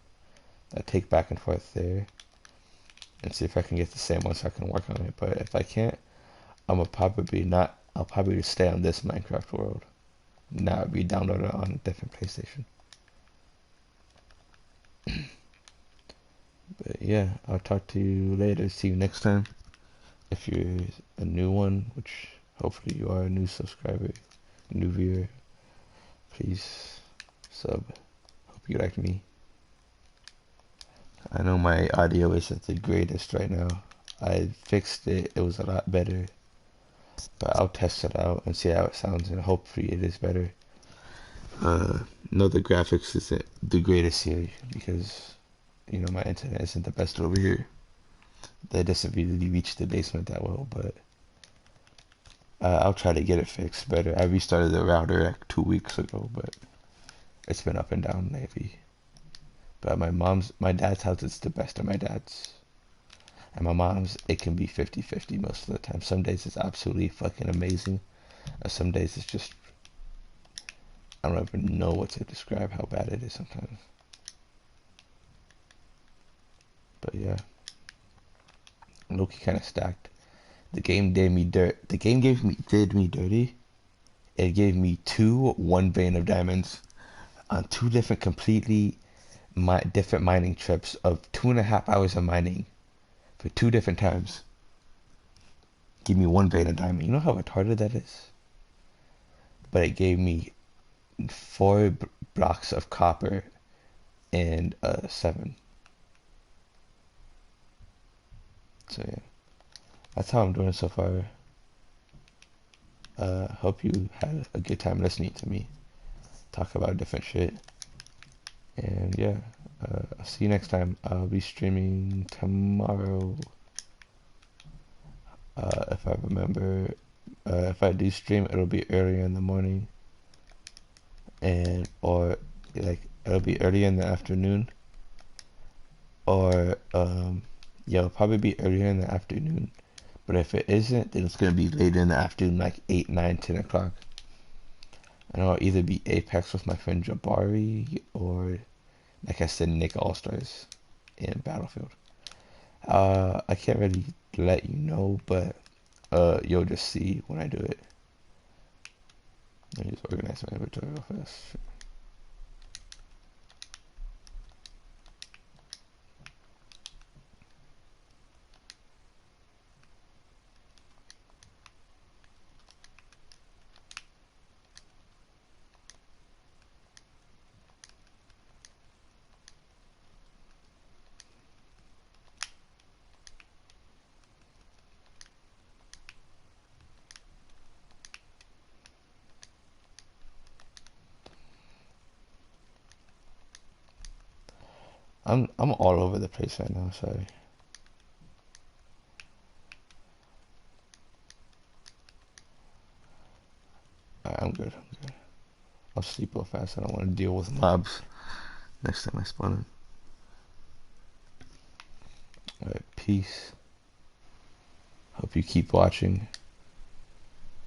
I take back and forth there and see if I can get the same one so I can work on it. But if I can't, I'll probably just stay on this Minecraft world. Not re-download it on a different PlayStation. But yeah, I'll talk to you later. See you next time. If you're a new one, which hopefully you are a new subscriber, new viewer, please sub. Hope you like me. I know my audio isn't the greatest right now. I fixed it. It was a lot better. But I'll test it out and see how it sounds, and hopefully it is better. No, the graphics isn't the greatest here because, you know, my internet isn't the best over here. That doesn't really reach the basement that well, but I'll try to get it fixed better. I restarted the router like 2 weeks ago, but it's been up and down lately. But my dad's house is the best of my dad's. And my mom's, it can be 50-50 most of the time. Some days it's absolutely fucking amazing. And some days it's just, I don't even know what to describe how bad it is sometimes. But yeah. Loki kind of stacked. The game did me did me dirty. It gave me 1 vein of diamonds on 2 different completely different mining trips of 2.5 hours of mining for 2 different times. Give me 1 vein of diamond. You know how retarded that is? but it gave me four blocks of copper and 7. So yeah, that's how I'm doing so far. Hope you had a good time listening to me talk about different shit. And yeah, I'll see you next time. I'll be streaming tomorrow. If I remember, if I do stream, it'll be earlier in the morning, and or like it'll be early in the afternoon, or yeah, it'll probably be earlier in the afternoon. But if it isn't, then it's gonna be later in the afternoon, like 8, 9, 10 o'clock. And I'll either be Apex with my friend Jabari, or like I said, Nick Allstars in Battlefield. I can't really let you know, but you'll just see when I do it. Let me just organize my inventory real fast. I'm all over the place right now. Sorry. I'm good. I'm good. I'll sleep real fast. I don't want to deal with mobs next time I spawn in. Alright, peace. Hope you keep watching.